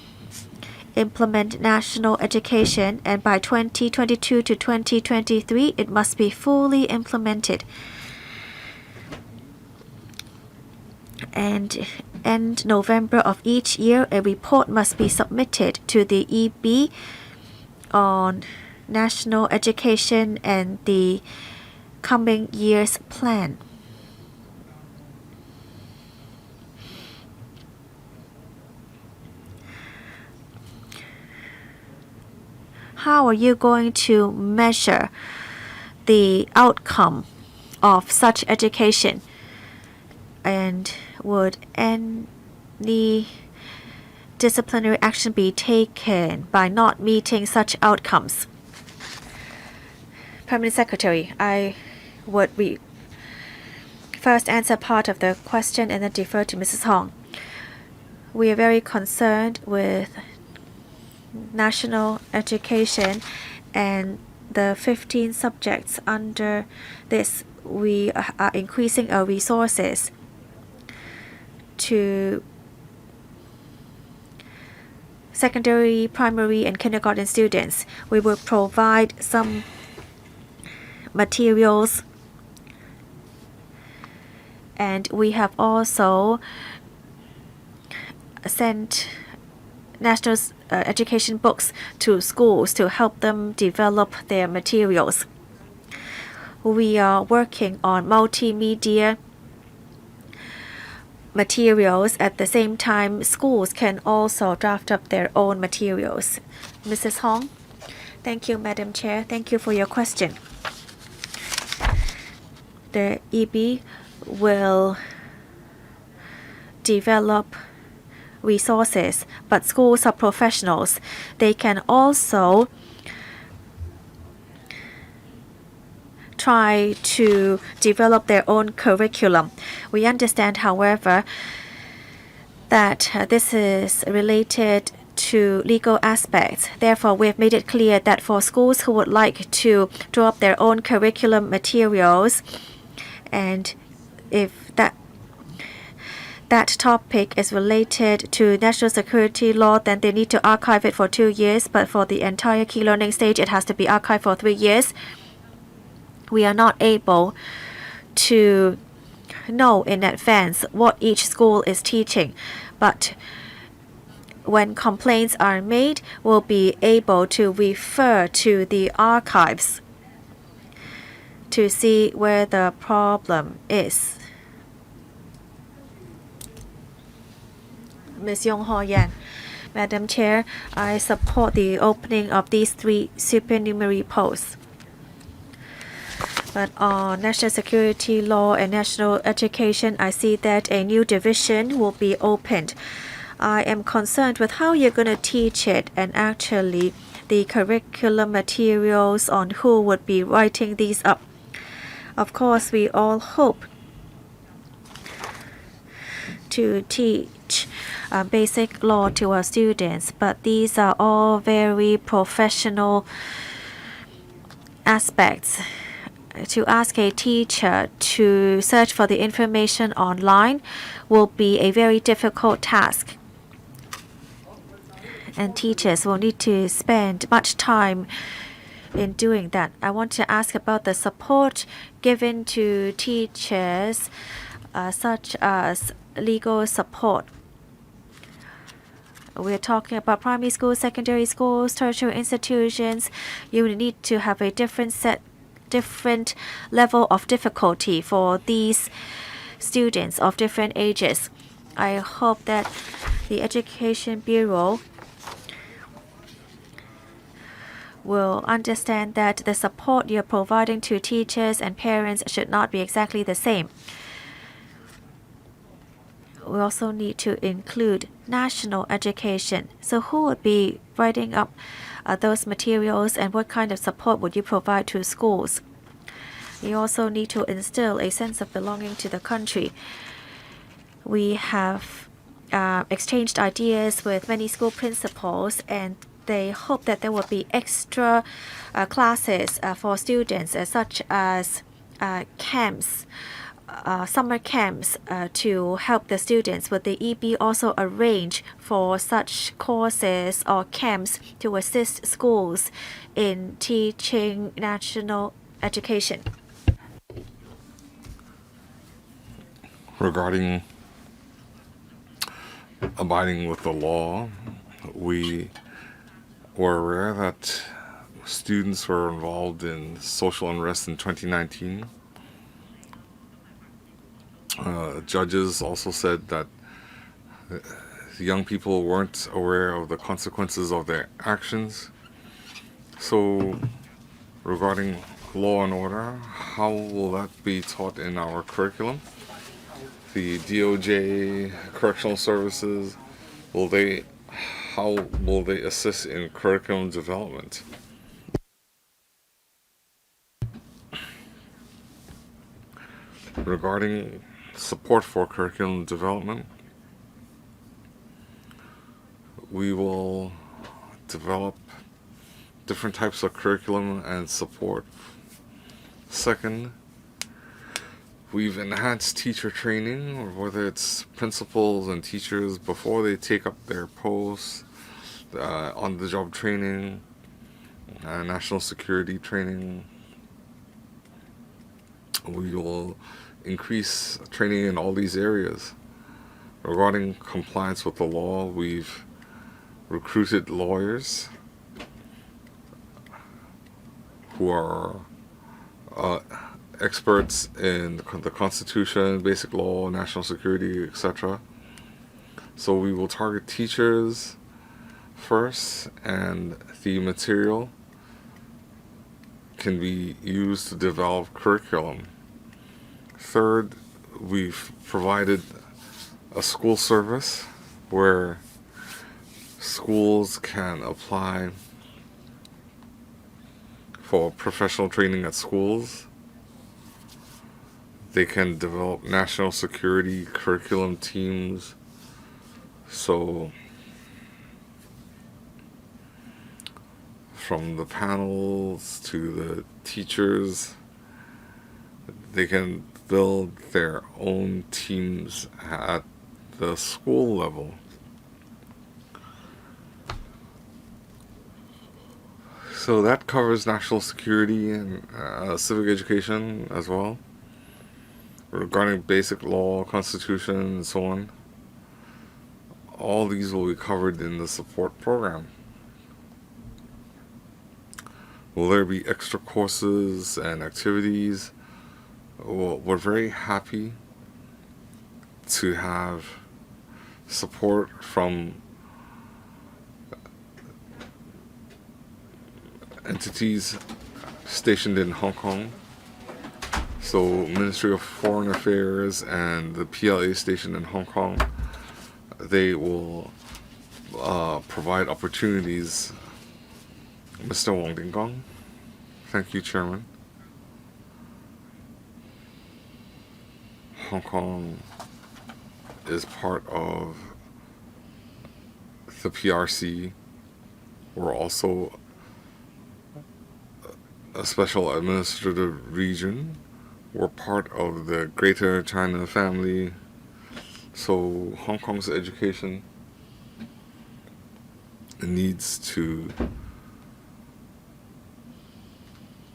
implement national education, and by 2022 to 2023, it must be fully implemented. And end November of each year, a report must be submitted to the EB on national education and the coming year's plan. How are you going to measure the outcome of such education? And would any disciplinary action be taken by not meeting such outcomes? Permanent Secretary, I would first answer part of the question and then defer to Mrs. Hong. We are very concerned with national education and the 15 subjects under this. We are increasing our resources to secondary, primary, and kindergarten students. We will provide some materials, and we have also sent national education books to schools to help them develop their materials. We are working on multimedia materials. At the same time, schools can also draft up their own materials. Mrs. Hong? Thank you, Madam Chair. Thank you for your question. The EB will develop resources, but schools are professionals. They can also try to develop their own curriculum. We understand, however, that this is related to legal aspects. Therefore, we have made it clear that for schools who would like to draw up their own curriculum materials, and if that topic is related to national security law, then they need to archive it for 2 years. But for the entire key learning stage, it has to be archived for 3 years. We are not able to know in advance what each school is teaching. But when complaints are made, we'll be able to refer to the archives to see where the problem is. Ms. Yong Ho Yan. Madam Chair, I support the opening of these 3 supernumerary posts. But on national security law and national education, I see that a new division will be opened. I am concerned with how you're going to teach it, and actually the curriculum materials on who would be writing these up. Of course, we all hope to teach basic law to our students, but these are all very professional aspects. To ask a teacher to search for the information online will be a very difficult task, and teachers will need to spend much time in doing that. I want to ask about the support given to teachers, such as legal support. We're talking about primary schools, secondary schools, tertiary institutions. You need to have a different level of difficulty for these students of different ages. I hope that the Education Bureau will understand that the support you're providing to teachers and parents should not be exactly the same. We also need to include national education. So who would be writing up those materials, and what kind of support would you provide to schools? We also need to instill a sense of belonging to the country. We have exchanged ideas with many school principals, and they hope that there will be extra classes for students, such as camps, summer camps to help the students. Would the EB also arrange for such courses or camps to assist schools in teaching national education? Regarding abiding with the law, we were aware that students were involved in social unrest in 2019. Judges also said that young people weren't aware of the consequences of their actions. So, regarding law and order, how will that be taught in our curriculum? The DOJ, correctional services, how will they assist in curriculum development? Regarding support for curriculum development, we will develop different types of curriculum and support. Second, we've enhanced teacher training, or whether it's principals and teachers before they take up their posts, on-the-job training, national security training. We will increase training in all these areas. Regarding compliance with the law, we've recruited lawyers who are experts in the Constitution, basic law, national security, etc. So we will target teachers first, and the material can be used to develop curriculum. Third, we've provided a school service where schools can apply for professional training at schools. They can develop national security curriculum teams. So from the panels to the teachers, they can build their own teams at the school level. So that covers national security and civic education as well, regarding basic law, constitution, and so on. All these will be covered in the support program. Will there be extra courses and activities? Well, we're very happy to have support from entities stationed in Hong Kong. So Ministry of Foreign Affairs and the PLA stationed in Hong Kong, they will provide opportunities. Mr. Wong Ding Gong. Thank you, Chairman. Hong Kong is part of the PRC. We're also a special administrative region. We're part of the Greater China family. So Hong Kong's education needs to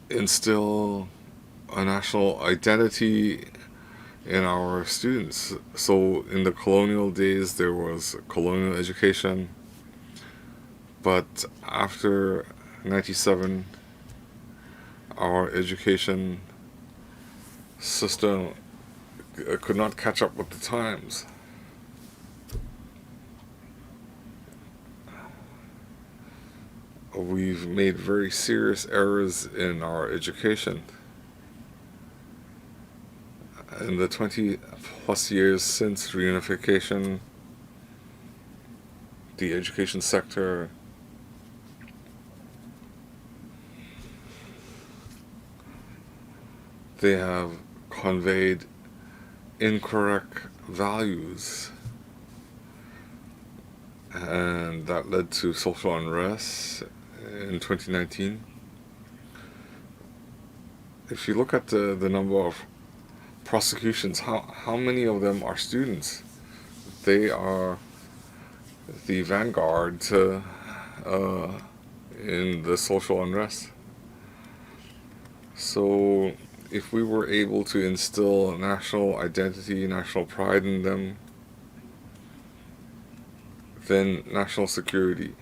instill a national identity in our students. So in the colonial days, there was colonial education, but after 97, our education system could not catch up with the times. We've made very serious errors in our education. In the 20 plus years since reunification, the education sector they have conveyed incorrect values, and that led to social unrest in 2019. If you look at the number of prosecutions, how many of them are students? They are the vanguard in the social unrest. So if we were able to instill national identity, national pride in them, then national security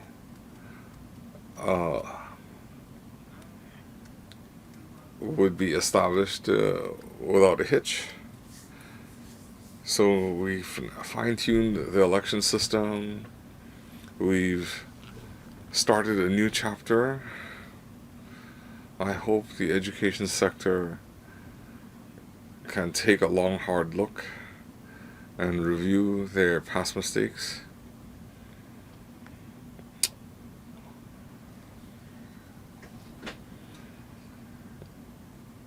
would be established without a hitch. So we've fine-tuned the election system. We've started a new chapter. I hope the education sector can take a long, hard look and review their past mistakes.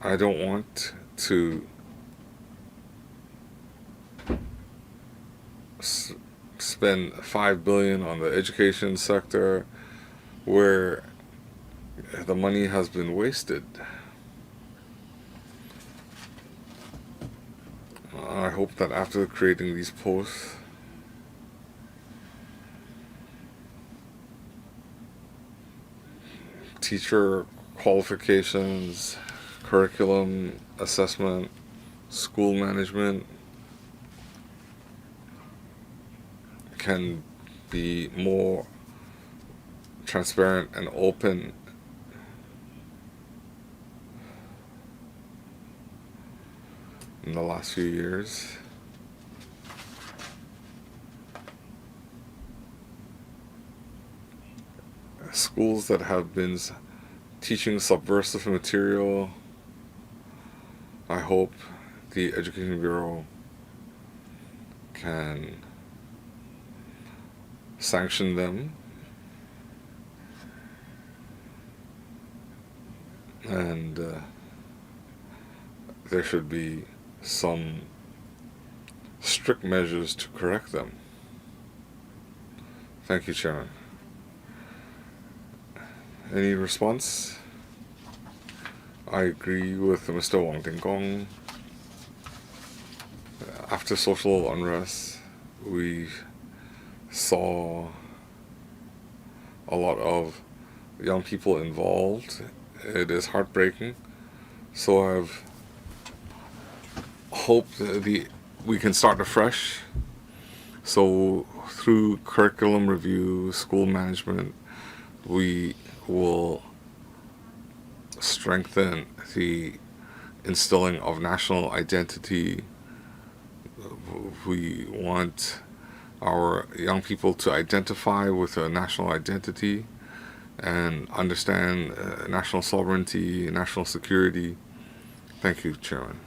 I don't want to spend $5 billion on the education sector where the money has been wasted. I hope that after creating these posts, teacher qualifications, curriculum assessment, school management can be more transparent and open. In the last few years, schools that have been teaching subversive material, I hope the Education Bureau can sanction them and there should be some strict measures to correct them. Thank you, Chairman. Any response? I agree with Mr. Wang Ting-gong. After social unrest, we saw a lot of young people involved. It is heartbreaking. So I've hoped that we can start afresh. So through curriculum review, school management, we will strengthen the instilling of national identity. We want our young people to identify with a national identity and understand national sovereignty, national security. Thank you, Chairman.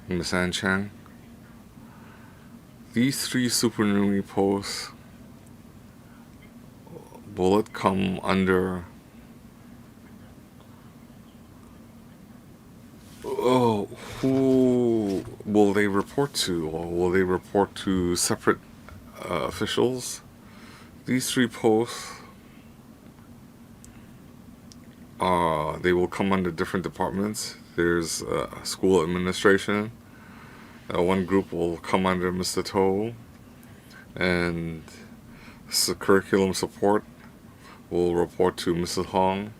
Ms. Ann Chang, these 3 supernumerary posts, will it come under who will they report to, or will they report to separate officials? These 3 posts, they will come under different departments. There's school administration. One group will come under Mr. To, and curriculum support will report to Mrs. Hong.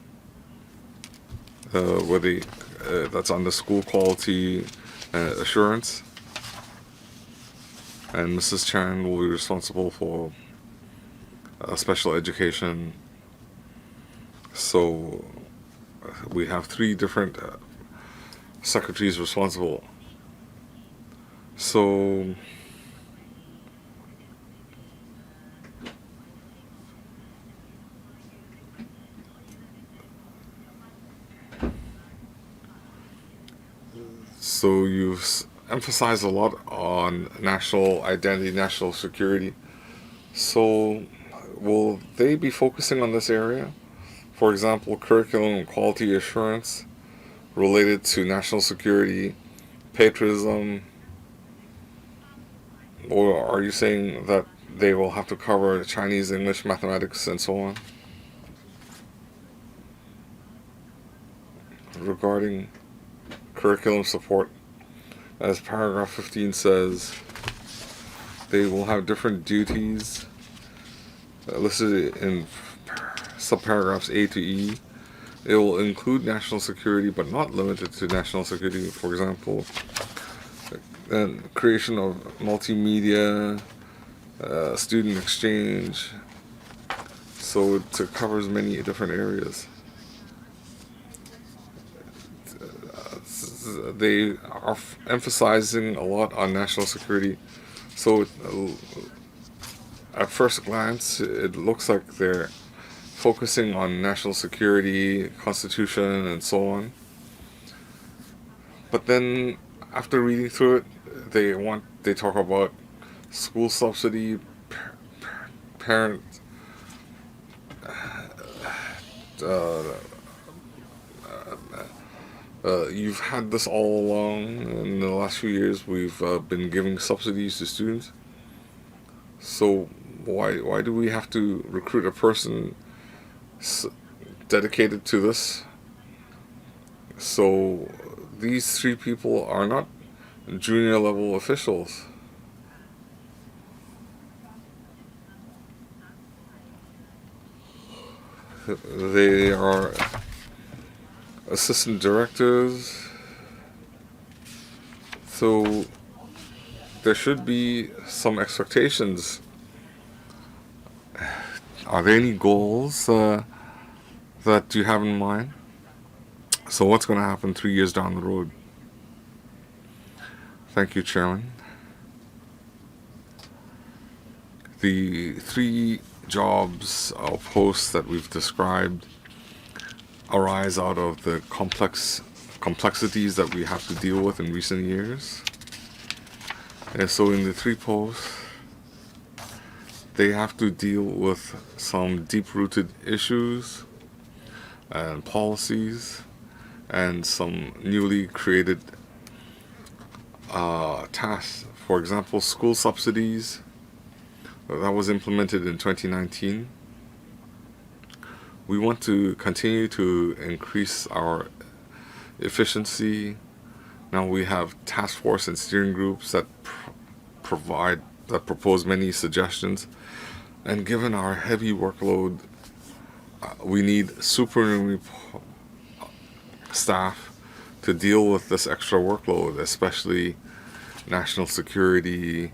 That's under school quality assurance, and Mrs. Chan will be responsible for special education. So we have 3 different secretaries responsible. So you've emphasized a lot on national identity, national security. So will they be focusing on this area For example, curriculum and quality assurance related to national security, patriotism, or are you saying that they will have to cover Chinese, English, mathematics, and so on? Regarding curriculum support, as paragraph 15 says, they will have different duties listed in subparagraphs A to E. It will include national security, but not limited to national security. For example, creation of multimedia, student exchange. So it covers many different areas. They are emphasizing a lot on national security. So at first glance, it looks like they're focusing on national security, constitution, and so on. But then, after reading through it, they talk about school subsidy, parent, you've had this all along. In the last few years, we've been giving subsidies to students. So why do we have to recruit a person dedicated to this? So these three people are not junior level officials. They are assistant directors. So there should be some expectations. Are there any goals that you have in mind? So what's going to happen 3 years down the road? Thank you, Chairman. The three jobs or posts that we've described arise out of the complexities that we have to deal with in recent years. And so in the three posts, they have to deal with some deep-rooted issues and policies and some newly created tasks. For example, school subsidies. That was implemented in 2019. We want to continue to increase our efficiency. Now we have task force and steering groups that propose many suggestions. And given our heavy workload, we need supernumerary staff to deal with this extra workload, especially national security,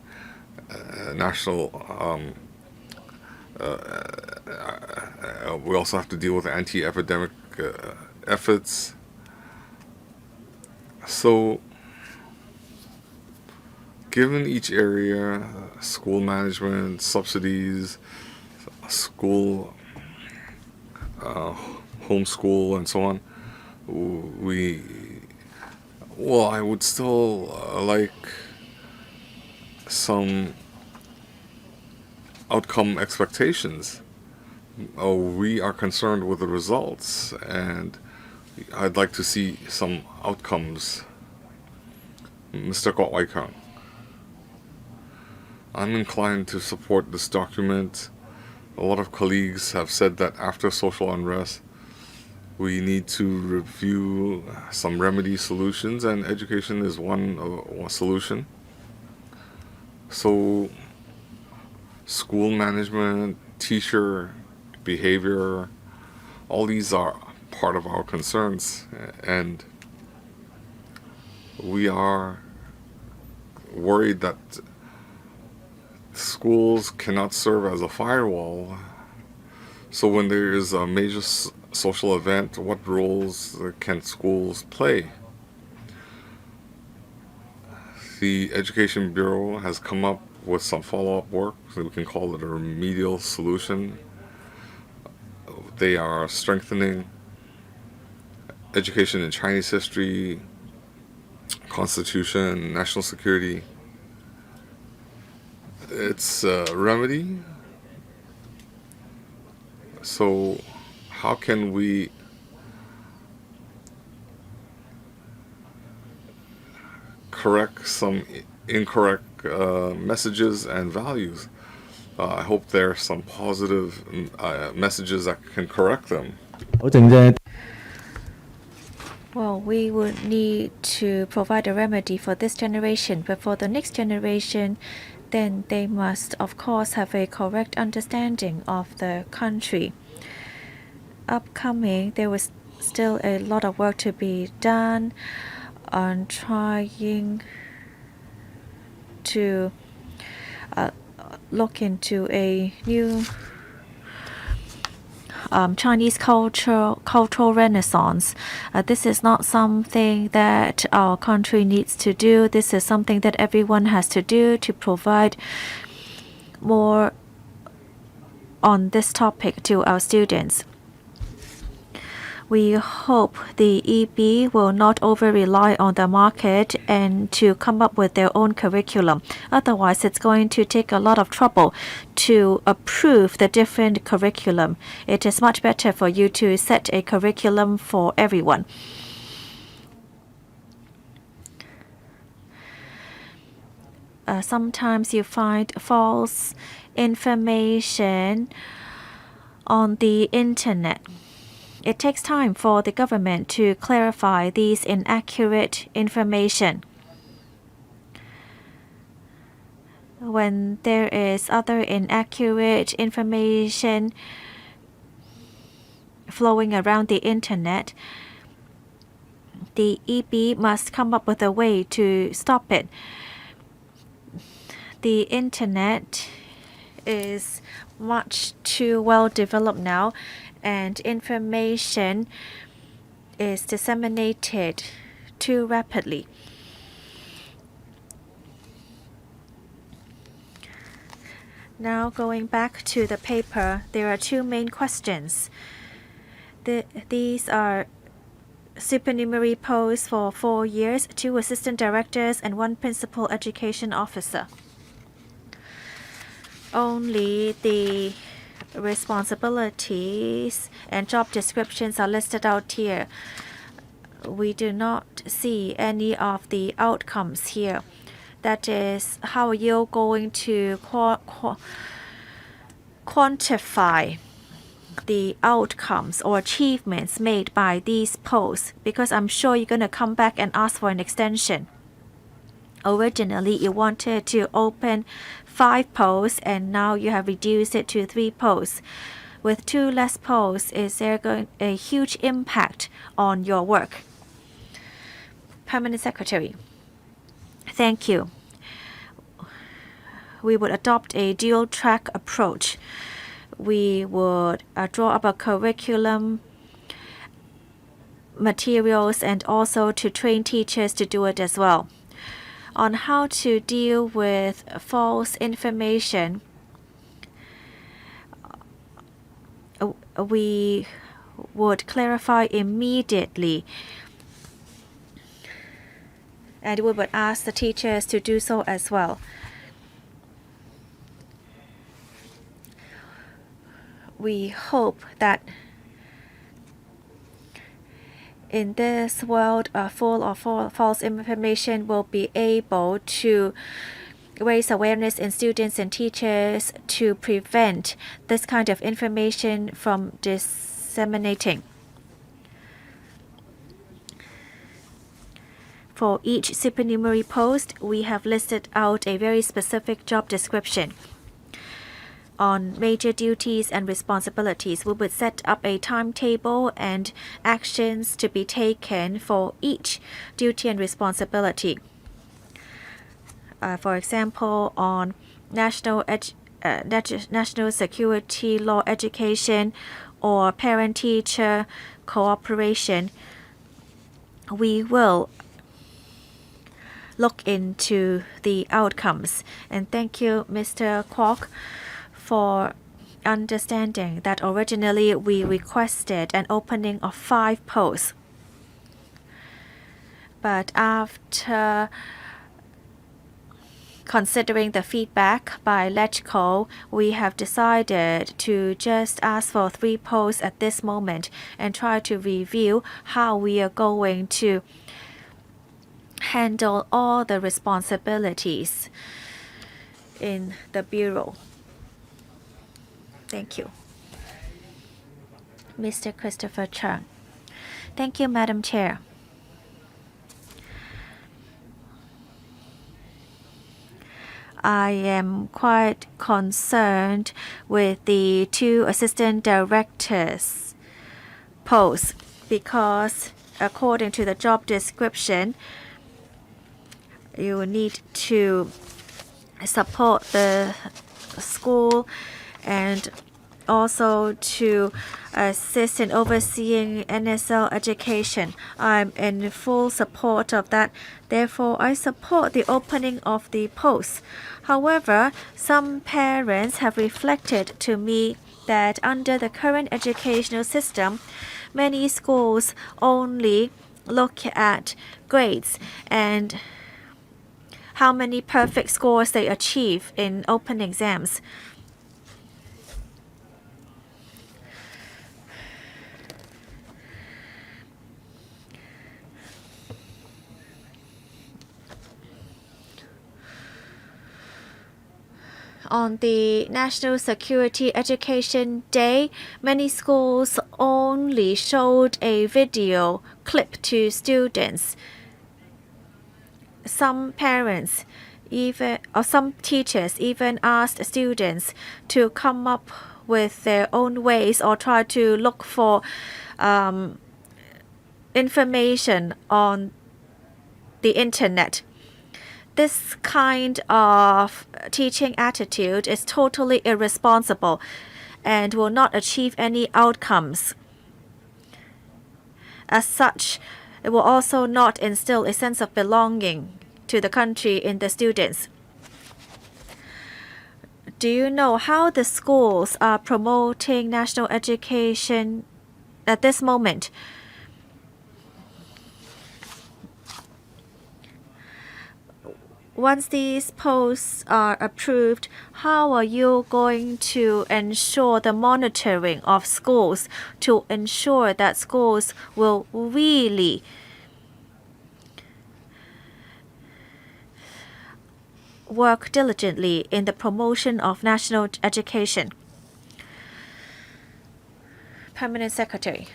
we also have to deal with anti-epidemic efforts. So, given each area, school management, subsidies, school, homeschool, and so on, I would still like some outcome expectations. We are concerned with the results, and I'd like to see some outcomes. Mr. Kwok Wai Kang, I'm inclined to support this document. A lot of colleagues have said that after social unrest, we need to review some remedy solutions, and education is one solution. So, school management, teacher behavior, all these are part of our concerns, and we are worried that schools cannot serve as a firewall. So when there is a major social event, what roles can schools play? The Education Bureau has come up with some follow-up work, so we can call it a remedial solution. They are strengthening education in Chinese history, Constitution, national security. It's a remedy. So how can we correct some incorrect messages and values? I hope there are some positive messages that can correct them. Well, we would need to provide a remedy for this generation, but for the next generation, then they must, of course, have a correct understanding of the country. Upcoming, there was still a lot of work to be done on trying to look into a new Chinese cultural renaissance. This is not something that our country needs to do. This is something that everyone has to do to provide more on this topic to our students. We hope the EB will not over-rely on the market and to come up with their own curriculum. Otherwise, it's going to take a lot of trouble to approve the different curriculum. It is much better for you to set a curriculum for everyone. Sometimes you find false information on the internet. It takes time for the government to clarify these inaccurate information. When there is other inaccurate information flowing around the internet, the EB must come up with a way to stop it. The internet is much too well developed now, and information is disseminated too rapidly. Now going back to the paper, there are two main questions. These are supernumerary posts for 4 years, 2 assistant directors, and 1 principal education officer. Only the responsibilities and job descriptions are listed out here. We do not see any of the outcomes here. That is, how are you going to quantify the outcomes or achievements made by these posts? Because I'm sure you're going to come back and ask for an extension. Originally, you wanted to open 5 posts, and now you have reduced it to 3 posts. With 2 less posts, is there going a huge impact on your work? Permanent Secretary. Thank you. We would adopt a dual-track approach. We would draw up a curriculum, materials, and also to train teachers to do it as well. On how to deal with false information, we would clarify immediately, and we would ask the teachers to do so as well. We hope that in this world full of false information, will be able to raise awareness in students and teachers to prevent this kind of information from disseminating. For each supernumerary post, we have listed out a very specific job description. On major duties and responsibilities, we would set up a timetable and actions to be taken for each duty and responsibility. For example, on national security law education or parent-teacher cooperation, we will look into the outcomes. And thank you, Mr. Kwok, for understanding that originally we requested an opening of 5 posts. But after considering the feedback by LegCo, we have decided to just ask for 3 posts at this moment and try to review how we are going to handle all the responsibilities in the Bureau. Thank you. Mr. Christopher Chung. Thank you, Madam Chair. I am quite concerned with the 2 assistant directors posts because according to the job description, you need to support the school and also to assist in overseeing NSL education. I'm in full support of that. Therefore, I support the opening of the posts. However, some parents have reflected to me that under the current educational system, many schools only look at grades and how many perfect scores they achieve in open exams. On the National Security Education Day, many schools only showed a video clip to students. Some parents some teachers even asked students to come up with their own ways or try to look for information on the internet. This kind of teaching attitude is totally irresponsible and will not achieve any outcomes. As such, it will also not instill a sense of belonging to the country in the students. Do you know how the schools are promoting national education at this moment? Once these posts are approved, how are you going to ensure the monitoring of schools to ensure that schools will really work diligently in the promotion of national education? Permanent Secretary.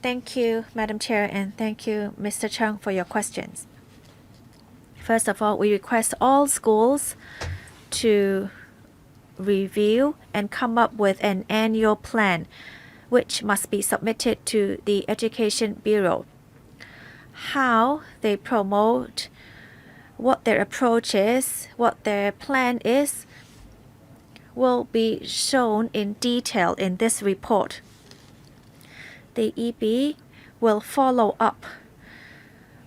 Thank you, Madam Chair, and thank you, Mr. Chung, for your questions. First of all, we request all schools to review and come up with an annual plan, which must be submitted to the Education Bureau. How they promote, what their approach is, what their plan is, will be shown in detail in this report. The EB will follow up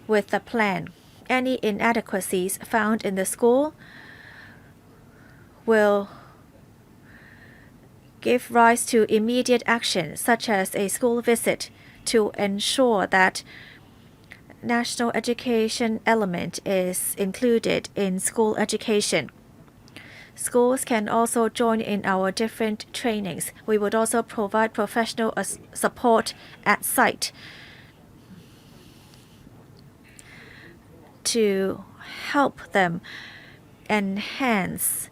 with the plan. Any inadequacies found in the school will give rise to immediate action, such as a school visit, to ensure that national education element is included in school education. Schools can also join in our different trainings. We would also provide professional support at site to help them enhance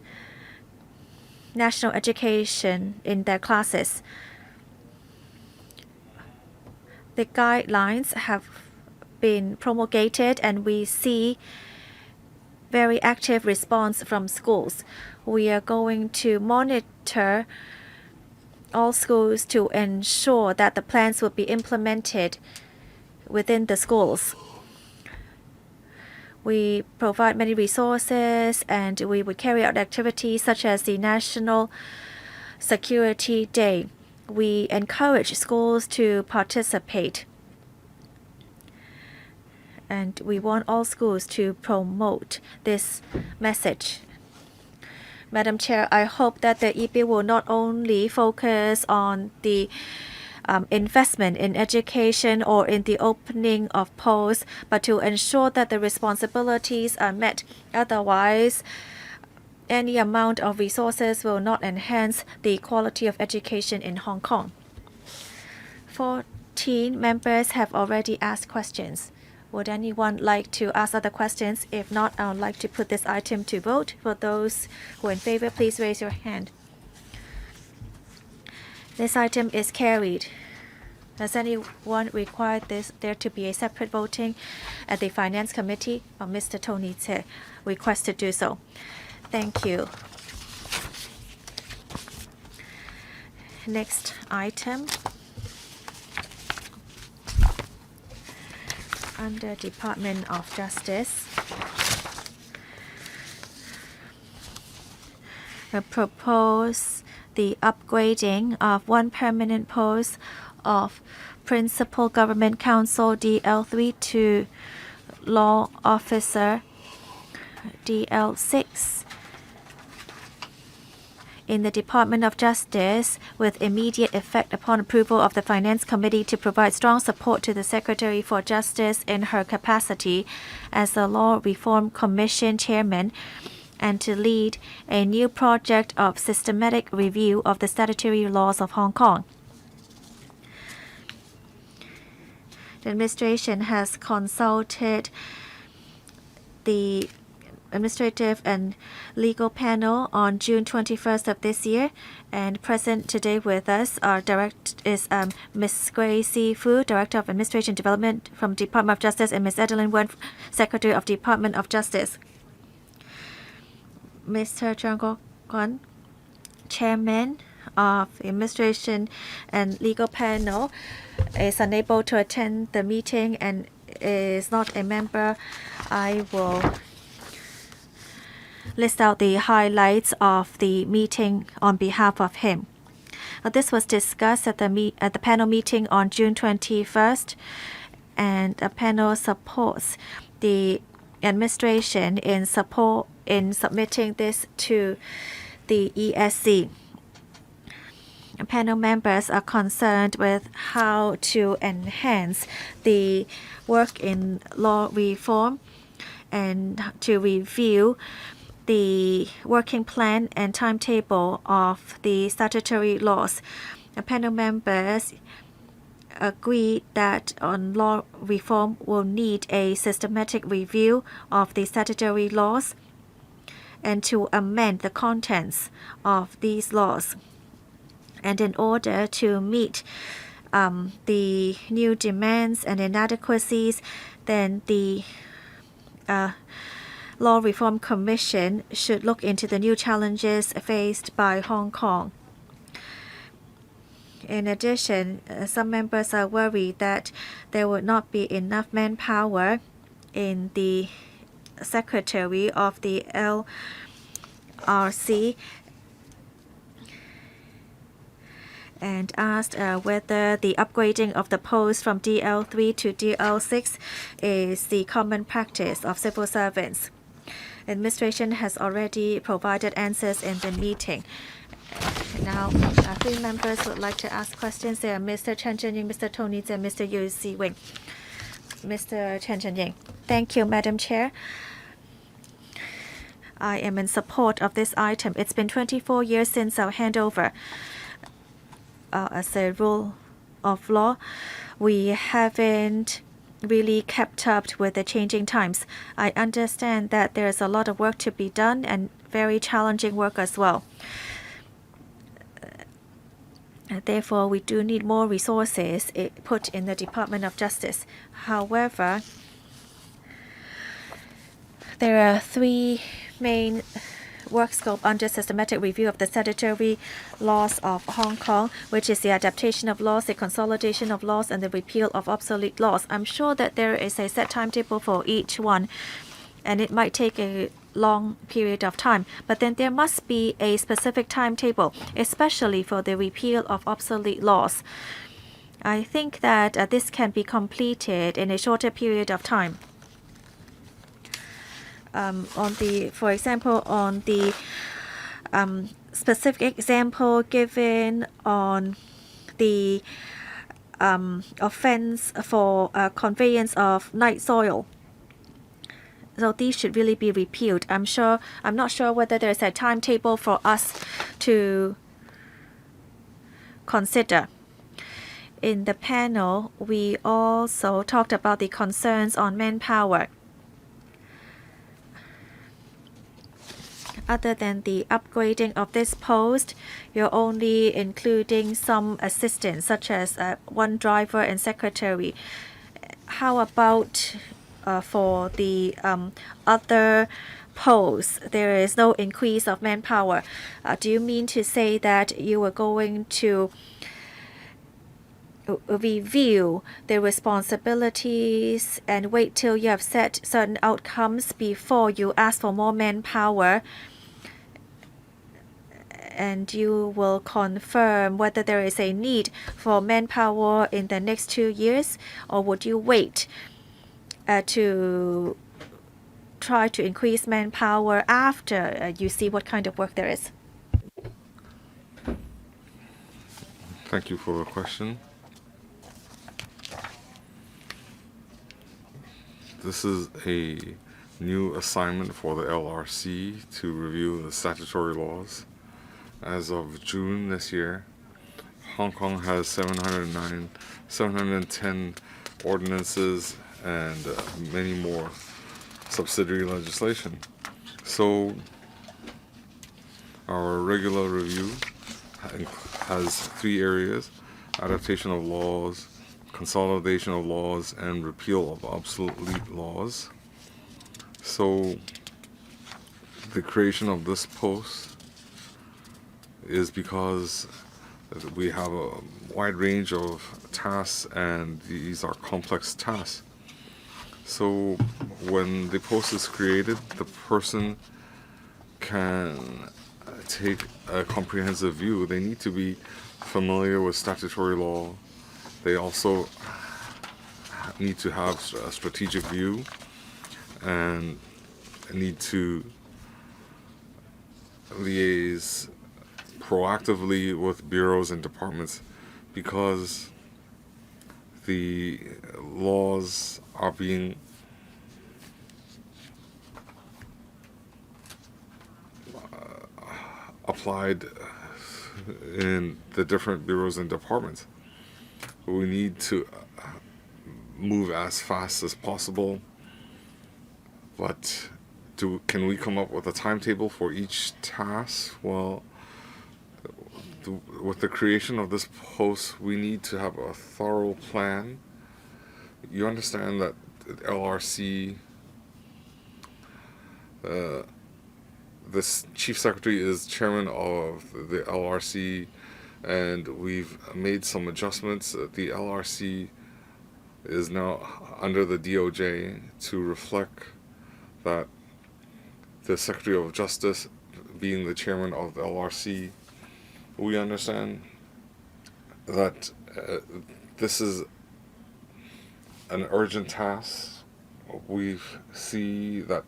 national education in their classes. The guidelines have been promulgated and we see very active response from schools. We are going to monitor all schools to ensure that the plans will be implemented within the schools. We provide many resources and we will carry out activities such as the National Security Day. We encourage schools to participate. And we want all schools to promote this message. Madam Chair, I hope that the EP will not only focus on the investment in education or in the opening of posts, but to ensure that the responsibilities are met. Otherwise, any amount of resources will not enhance the quality of education in Hong Kong. 14 members have already asked questions. Would anyone like to ask other questions? If not, I would like to put this item to vote. For those who are in favor, please raise your hand. This item is carried. Does anyone require there to be a separate voting at the Finance Committee? Or Mr. Tony Tse requests to do so. Thank you. Next item. Under Department of Justice, we propose the upgrading of one permanent post of Principal Government Counsel DL3 to Law Officer DL6 in the Department of Justice with immediate effect upon approval of the Finance Committee to provide strong support to the Secretary for Justice in her capacity as the Law Reform Commission Chairman and to lead a new project of systematic review of the statutory laws of Hong Kong. The administration has consulted the Administrative and Legal Panel on June 21st of this year, and present today with us is Ms. Gracie Fu, Director of Administration Development from Department of Justice, and Ms. Adeline Wen, Secretary of Department of Justice. Mr. Zhang Guoguan, Chairman of the Administration and Legal Panel, is unable to attend the meeting and is not a member. I will list out the highlights of the meeting on behalf of him. This was discussed at the panel meeting on June 21st, and the panel supports the administration in submitting this to the ESC. Panel members are concerned with how to enhance the work in law reform and to review the working plan and timetable of the statutory laws. The panel members agreed that on law reform will need a systematic review of the statutory laws and to amend the contents of these laws. And in order to meet the new demands and inadequacies, then the Law Reform Commission should look into the new challenges faced by Hong Kong. In addition, some members are worried that there would not be enough manpower in the Secretary of the LRC and asked whether the upgrading of the post from DL3 to DL6 is the common practice of civil servants. Administration has already provided answers in the meeting. Now, three members would like to ask questions. They are Mr. Chen Zhenying, Mr. Tony Tse, and Mr. Yu Si-wing. Mr. Chen Zhenying. Thank you, Madam Chair. I am in support of this item. It's been 24 years since our handover. As a rule of law, we haven't really kept up with the changing times. I understand that there is a lot of work to be done and very challenging work as well. Therefore, we do need more resources put in the Department of Justice. However, there are three main work scope under systematic review of the statutory laws of Hong Kong, which is the adaptation of laws, the consolidation of laws, and the repeal of obsolete laws. I'm sure that there is a set timetable for each one, and it might take a long period of time. But then there must be a specific timetable, especially for the repeal of obsolete laws. I think that this can be completed in a shorter period of time. For example, on the specific example given on the offense for conveyance of night soil. So these should really be repealed. I'm not sure whether there's a timetable for us to consider. In the panel, we also talked about the concerns on manpower. Other than the upgrading of this post, you're only including some assistants, such as one driver and secretary. How about for the other posts? There is no increase of manpower. Do you mean to say that you are going to review the responsibilities and wait till you have set certain outcomes before you ask for more manpower, and you will confirm whether there is a need for manpower in the next 2 years, or would you wait to try to increase manpower after you see what kind of work there is? Thank you for the question. This is a new assignment for the LRC to review the statutory laws. As of June this year, Hong Kong has 710 ordinances and many more subsidiary legislation. So our regular review has 3 areas: adaptation of laws, consolidation of laws, and repeal of obsolete laws. So the creation of this post is because we have a wide range of tasks, and these are complex tasks. So when the post is created, the person can take a comprehensive view. They need to be familiar with statutory law. They also need to have a strategic view and need to liaise proactively with bureaus and departments, because the laws are being applied in the different bureaus and departments. We need to move as fast as possible, but can we come up with a timetable for each task? Well, with the creation of this post, we need to have a thorough plan. You understand that LRC, this chief secretary is chairman of the LRC, and we've made some adjustments. The LRC is now under the DOJ to reflect that the Secretary of Justice being the chairman of the LRC. We understand that this is an urgent task. We see that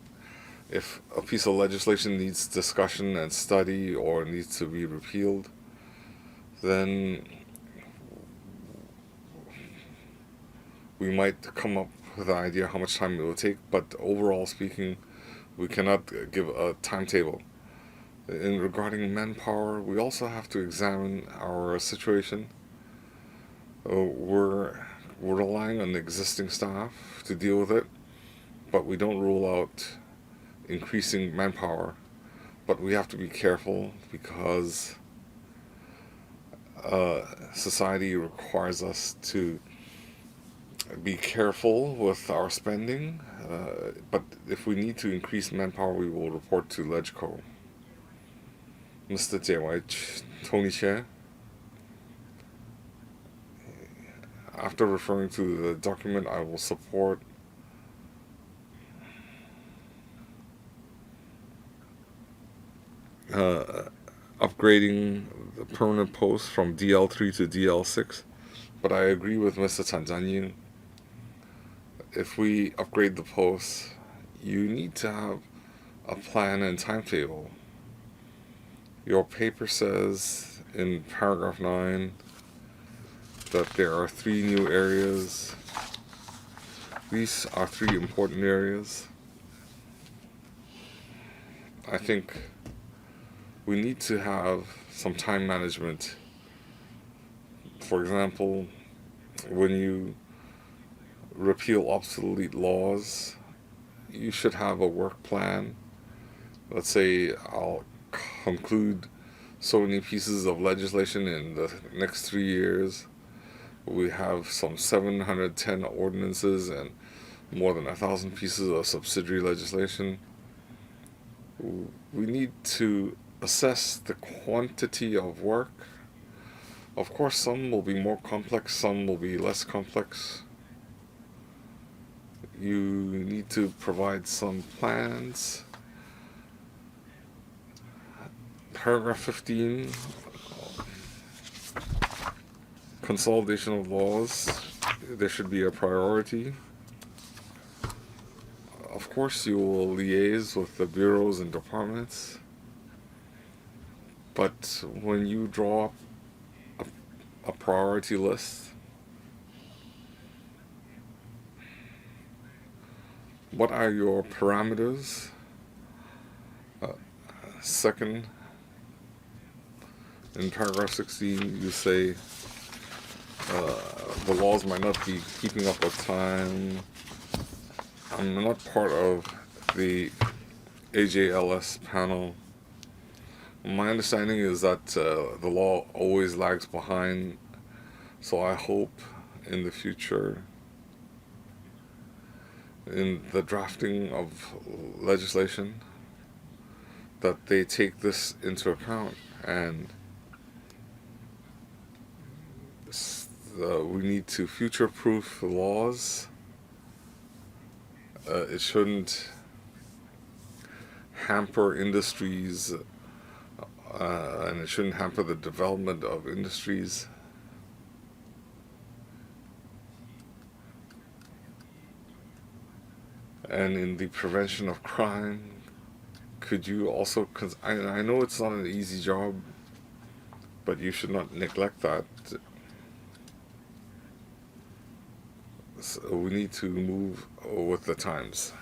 if a piece of legislation needs discussion and study or needs to be repealed, then we might come up with an idea how much time it will take, but overall speaking, we cannot give a timetable. In regarding manpower, we also have to examine our situation. We're relying on existing staff to deal with it, but we don't rule out increasing manpower. But we have to be careful, because society requires us to be careful with our spending, but if we need to increase manpower, we will report to LegCo. Mr. Jie, Tony Chair, after referring to the document, I will support upgrading the permanent post from DL3 to DL6, but I agree with Mr. Chan Zhanying. If we upgrade the posts, you need to have a plan and timetable. Your paper says in paragraph 9 that there are 3 new areas. These are 3 important areas. I think we need to have some time management. For example, when you repeal obsolete laws, you should have a work plan. Let's say I'll conclude so many pieces of legislation in the next 3 years. We have some 710 ordinances and more than 1,000 pieces of subsidiary legislation. We need to assess the quantity of work. Of course, some will be more complex, some will be less complex. You need to provide some plans. Paragraph 15, consolidation of laws. There should be a priority. Of course, you will liaise with the bureaus and departments, but when you draw up a priority list, what are your parameters? Second, in paragraph 16, you say the laws might not be keeping up with time. I'm not part of the AJLS panel. My understanding is that the law always lags behind, so I hope in the future, in the drafting of legislation, that they take this into account, and we need to future-proof the laws. It shouldn't hamper industries, and it shouldn't hamper the development of industries. And in the prevention of crime, could you also, I know it's not an easy job, but you should not neglect that. So we need to move with the times.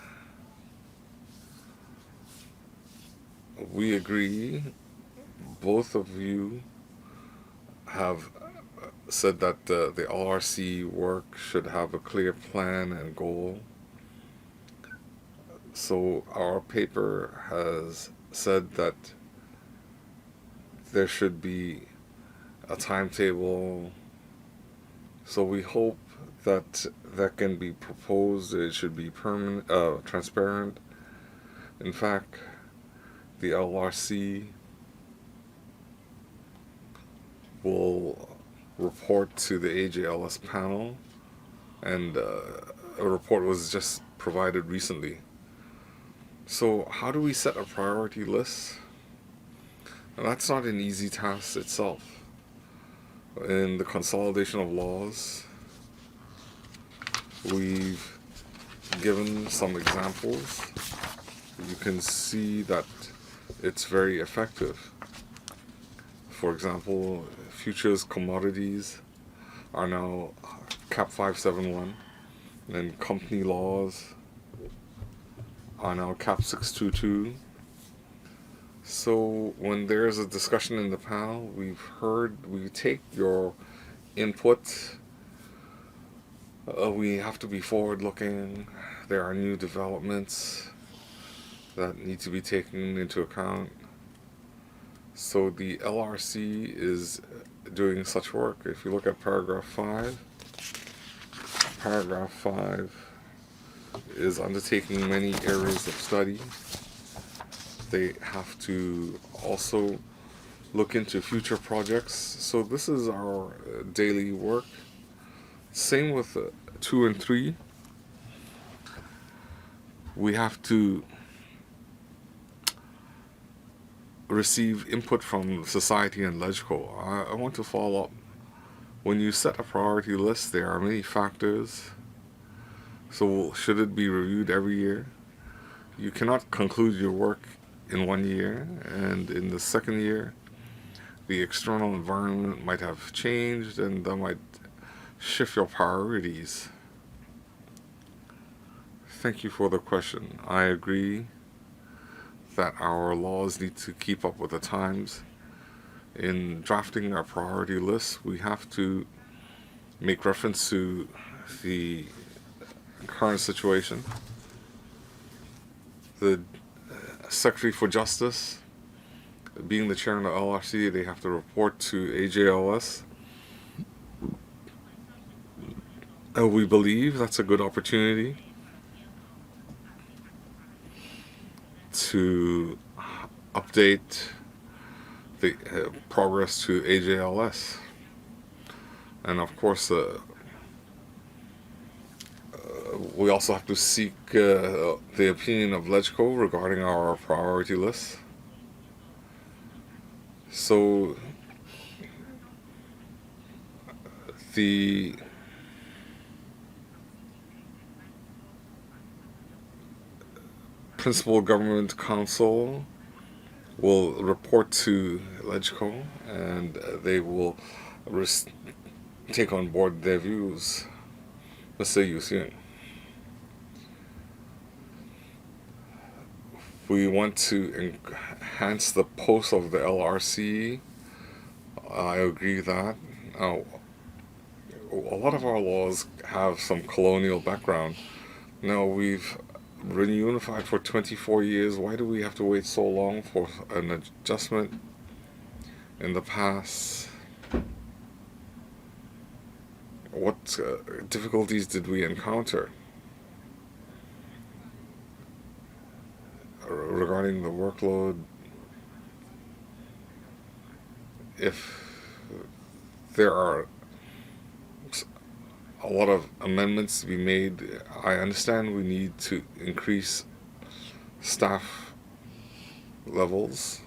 We agree, both of you have said that the LRC work should have a clear plan and goal. So our paper has said that there should be a timetable. So we hope that can be proposed. It should be permanent, transparent. In fact, the LRC will report to the AJLS panel, and a report was just provided recently. So how do we set a priority list? And that's not an easy task itself. In the consolidation of laws, we've given some examples. You can see that it's very effective. For example, futures commodities are now Cap 571, and company laws are now Cap 622. So when there's a discussion in the panel, we take your input. We have to be forward-looking. There are new developments that need to be taken into account. So the LRC is doing such work. If you look at paragraph 5, is undertaking many areas of study. They have to also look into future projects. So this is our daily work. Same with 2 and 3. We have to receive input from society and LegCo. I want to follow up. When you set a priority list, there are many factors. So should it be reviewed every year? You cannot conclude your work in 1 year, and in the second year, the external environment might have changed, and that might shift your priorities. Thank you for the question. I agree that our laws need to keep up with the times. In drafting our priority list, we have to make reference to the current situation. The Secretary for Justice, being the chair of the LRC, they have to report to AJLS. We believe that's a good opportunity to update the progress to AJLS. And of course, we also have to seek the opinion of LegCo regarding our priority list. So the Principal Government Council will report to LegCo, and they will take on board their views. Mr. Yusin, we want to enhance the post of the LRC. I agree that a lot of our laws have some colonial background. Now, we've been unified for 24 years. Why do we have to wait so long for an adjustment in the past? What difficulties did we encounter regarding the workload? If there are a lot of amendments to be made, I understand we need to increase staff levels.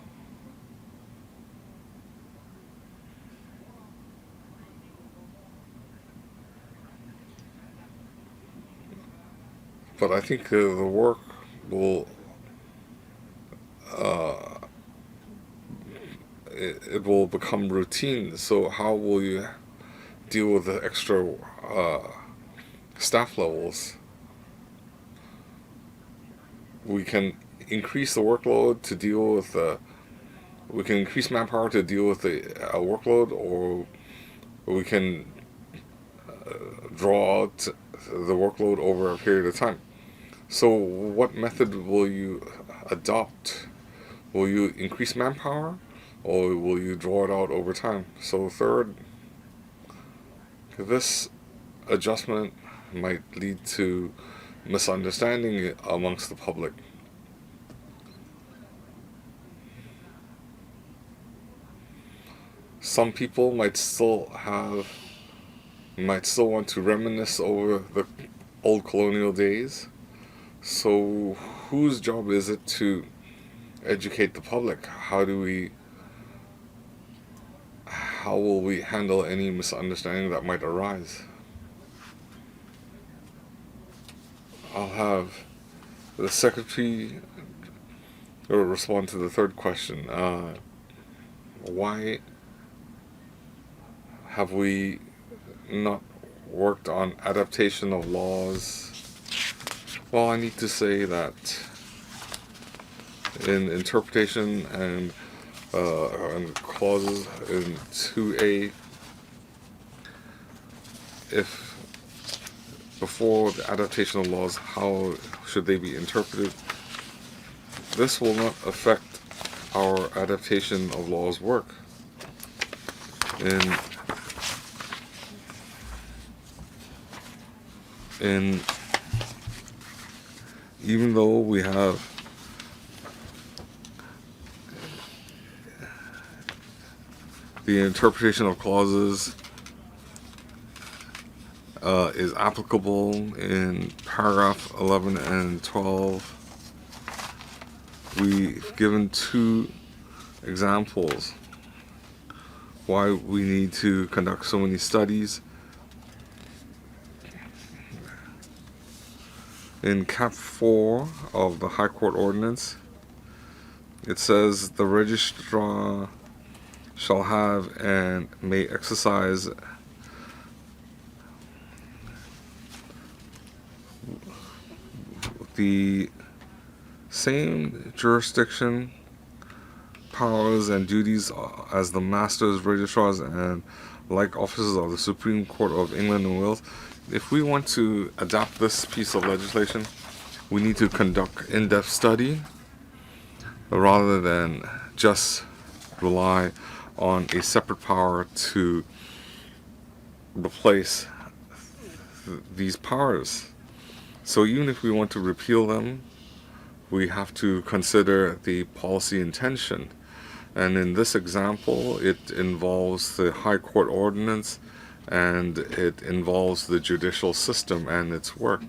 But I think the work will it will become routine. So how will you deal with the extra staff levels? We can increase the workload to deal with we can increase manpower to deal with the workload, or we can draw out the workload over a period of time. So what method will you adopt? Will you increase manpower, or will you draw it out over time? So third, this adjustment might lead to misunderstanding amongst the public. Some people might still want to reminisce over the old colonial days. So whose job is it to educate the public? How will we handle any misunderstanding that might arise? I'll have the Secretary respond to the third question. Why have we not worked on adaptation of laws? Well, I need to say that in interpretation and clauses in 2A, if before the adaptation of laws, how should they be interpreted? This will not affect our adaptation of laws work. And even though we have the interpretation of clauses is applicable in paragraph 11 and 12, we've given two examples why we need to conduct so many studies. In Cap 4 of the High Court Ordinance, it says the registrar shall have and may exercise the same jurisdiction, powers, and duties as the masters, registrars, and like officers of the Supreme Court of England and Wales. If we want to adopt this piece of legislation, we need to conduct in-depth study rather than just rely on a separate power to replace these powers. So even if we want to repeal them, we have to consider the policy intention. And in this example, it involves the High Court ordinance and it involves the judicial system and its work.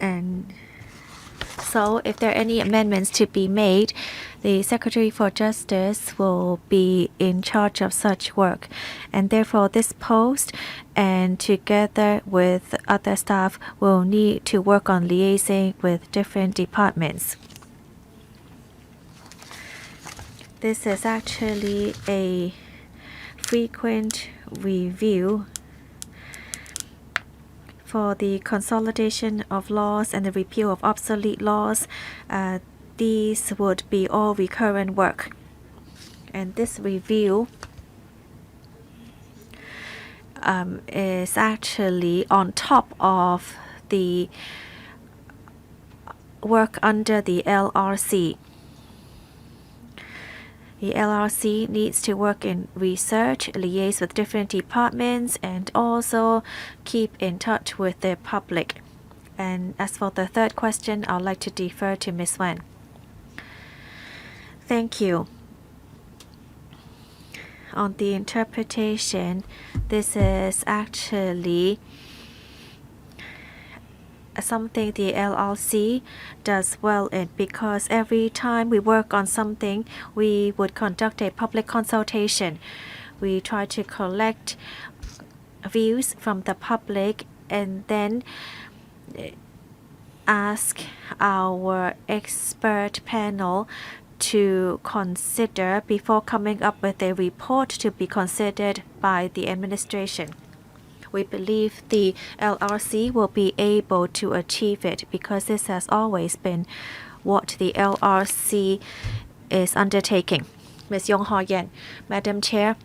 And so if there are any amendments to be made, the Secretary for Justice will be in charge of such work. And therefore this post and together with other staff will need to work on liaising with different departments. This is actually a frequent review for the consolidation of laws and the repeal of obsolete laws. These would be all recurrent work. And this review is actually on top of the work under the LRC. The LRC needs to work in research, liaise with different departments, and also keep in touch with the public. And as for the third question, I'd like to defer to Ms. Wen. Thank you. On the interpretation, this is actually something the LRC does well in, because every time we work on something, we would conduct a public consultation. We try to collect views from the public and then ask our expert panel to consider before coming up with a report to be considered by the administration. We believe the LRC will be able to achieve it because this has always been what the LRC is undertaking. Ms. Yong Ho Yen, Madam Chair,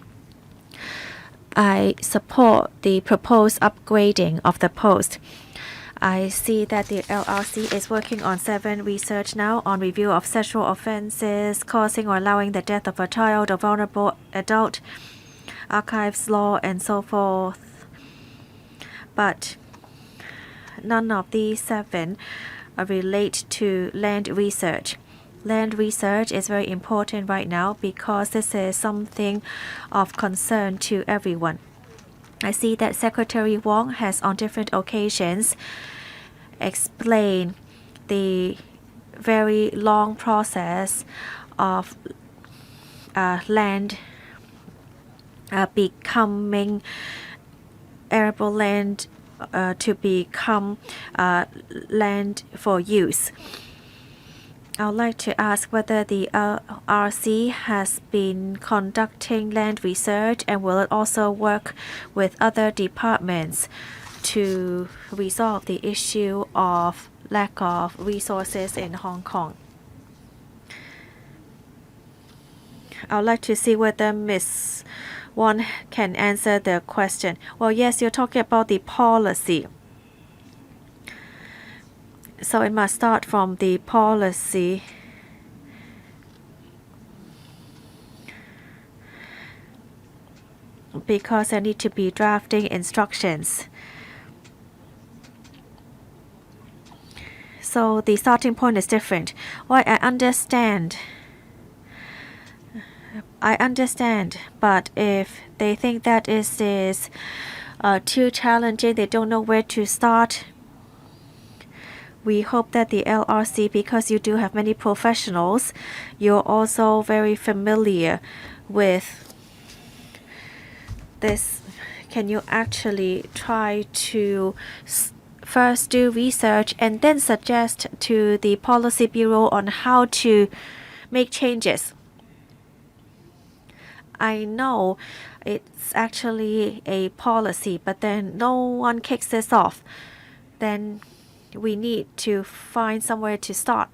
I support the proposed upgrading of the post. I see that the LRC is working on 7 research now on review of sexual offenses causing or allowing the death of a child or vulnerable adult, archives law, and so forth. But none of these 7 relate to land research. Land research is very important right now because this is something of concern to everyone. I see that Secretary Wong has on different occasions explained the very long process of land becoming arable land to become land for use. I would like to ask whether the RC has been conducting land research and will it also work with other departments to resolve the issue of lack of resources in Hong Kong. I would like to see whether Ms. Won can answer the question. Well, yes, you're talking about the policy. So it must start from the policy. Because I need to be drafting instructions. So the starting point is different. Well, I understand, but if they think that is too challenging, they don't know where to start. We hope that the LRC, because you do have many professionals, you're also very familiar with this. Can you actually try to first do research and then suggest to the Policy Bureau on how to make changes? I know it's actually a policy, but then no one kicks this off. Then we need to find somewhere to start.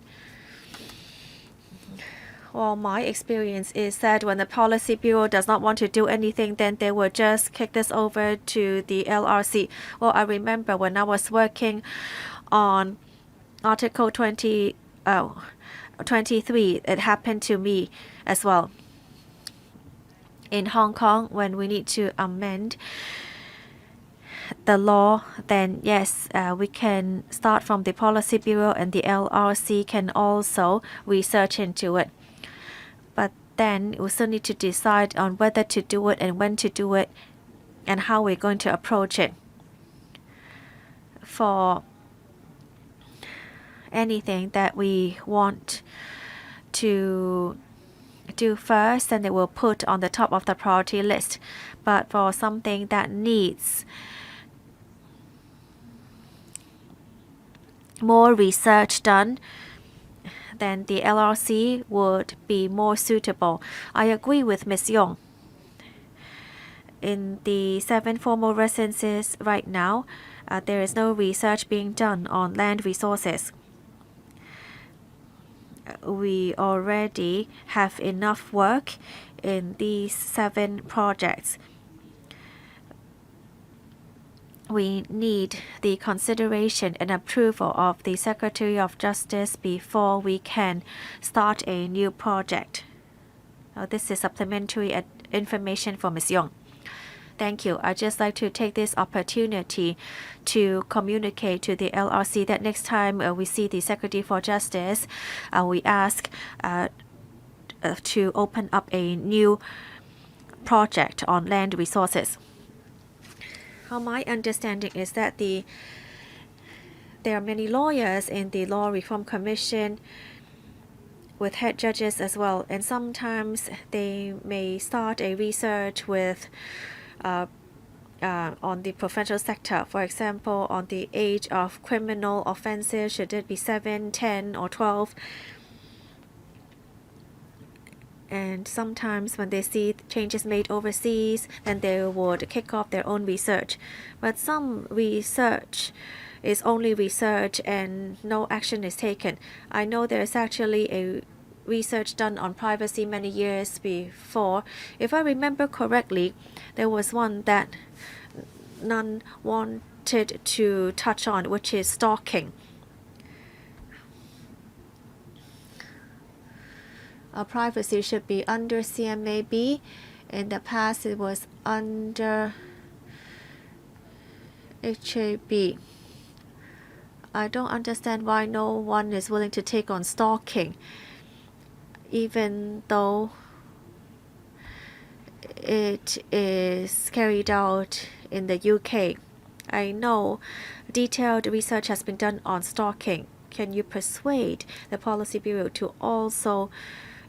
Well, my experience is that when the policy bureau does not want to do anything, then they will just kick this over to the LRC. Well, I remember when I was working on Article 23, it happened to me as well. In Hong Kong, when we need to amend the law, then yes, we can start from the Policy Bureau, and the LRC can also research into it. But then we still need to decide on whether to do it and when to do it and how we're going to approach it. For anything that we want to do first, then they will put on the top of the priority list. But for something that needs more research done, then the LRC would be more suitable. I agree with Ms. Yong. In the 7 formal residences right now, there is no research being done on land resources. We already have enough work in these 7 projects. We need the consideration and approval of the Secretary of Justice before we can start a new project. This is supplementary information for Ms. Yong. Thank you. I'd just like to take this opportunity to communicate to the LRC that next time we see the Secretary for Justice, we ask to open up a new project on land resources. My understanding is that there are many lawyers in the Law Reform Commission with head judges as well, and sometimes they may start a research with on the professional sector. For example, on the age of criminal offenses, should it be 7, 10, or 12? And sometimes when they see changes made overseas, then they would kick off their own research. But some research is only research and no action is taken. I know there is actually a research done on privacy many years before. If I remember correctly, there was one that none wanted to touch on, which is stalking. Privacy should be under CMAB. In the past, it was under HAB. I don't understand why no one is willing to take on stalking, even though it is carried out in the UK. I know detailed research has been done on stalking. Can you persuade the Policy Bureau to also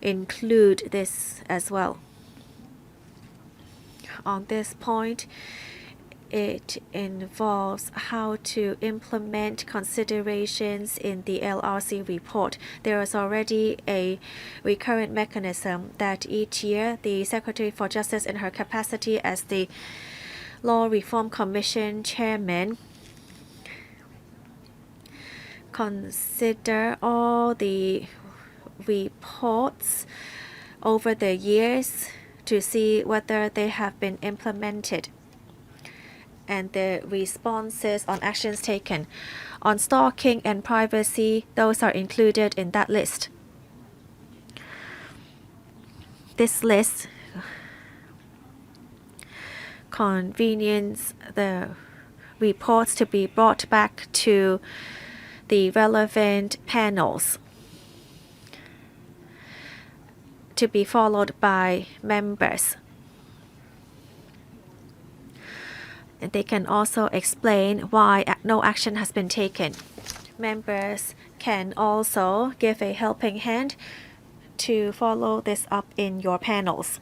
include this as well? On this point, it involves how to implement considerations in the LRC report. There is already a recurrent mechanism that each year the Secretary for Justice, in her capacity as the Law Reform Commission chairman, consider all the reports over the years to see whether they have been implemented and the responses on actions taken. On stalking and privacy, those are included in that list. This list convenience the reports to be brought back to the relevant panels to be followed by members. And they can also explain why no action has been taken. Members can also give a helping hand to follow this up in your panels.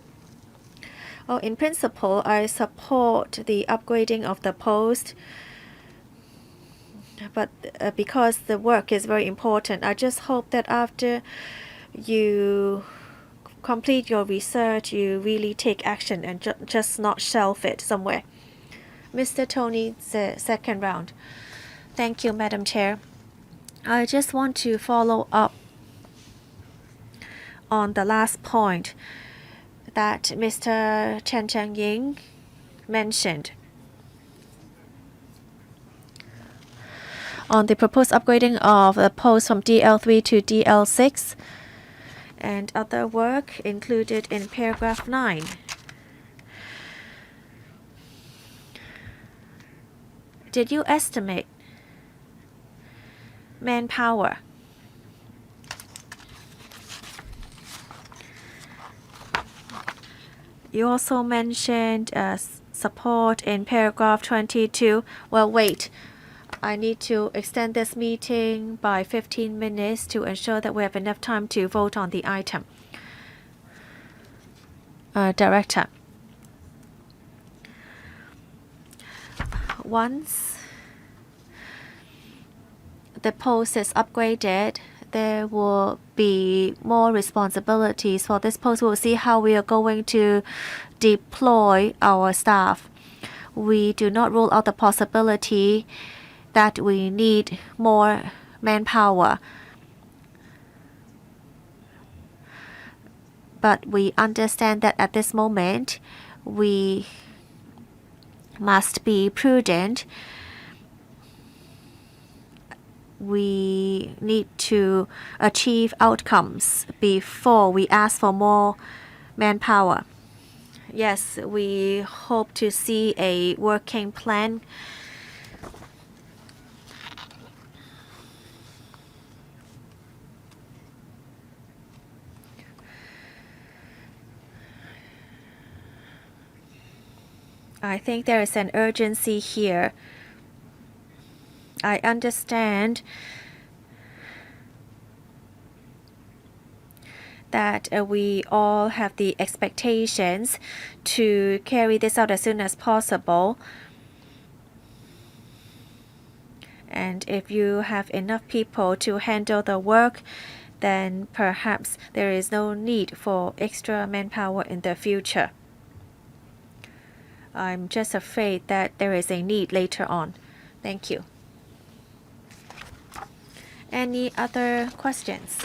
In principle, I support the upgrading of the post, but because the work is very important, I just hope that after you complete your research, you really take action and just not shelve it somewhere. Mr. Tony, the second round. Thank you, Madam Chair. I just want to follow up on the last point that Mr. Chen Cheng-ying mentioned. On the proposed upgrading of the post from DL3 to DL6 and other work included in paragraph 9. Did you estimate manpower? You also mentioned support in paragraph 22. Well, wait. I need to extend this meeting by 15 minutes to ensure that we have enough time to vote on the item. Director. Once the post is upgraded, there will be more responsibilities for this post. We'll see how we are going to deploy our staff. We do not rule out the possibility that we need more manpower. But we understand that at this moment, we must be prudent. We need to achieve outcomes before we ask for more manpower. Yes, we hope to see a working plan. I think there is an urgency here. I understand that we all have the expectations to carry this out as soon as possible. And if you have enough people to handle the work, then perhaps there is no need for extra manpower in the future. I'm just afraid that there is a need later on. Thank you. Any other questions?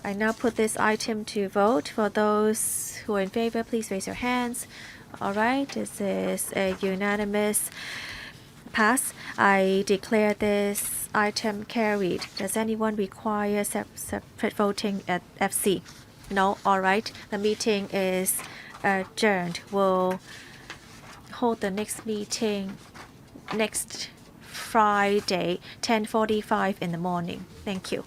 I now put this item to vote. For those who are in favor, please raise your hands. All right, this is a unanimous pass. I declare this item carried. Does anyone require separate voting at FC? No? All right. The meeting is adjourned. We'll hold the next meeting next Friday, 10:45 in the morning. Thank you.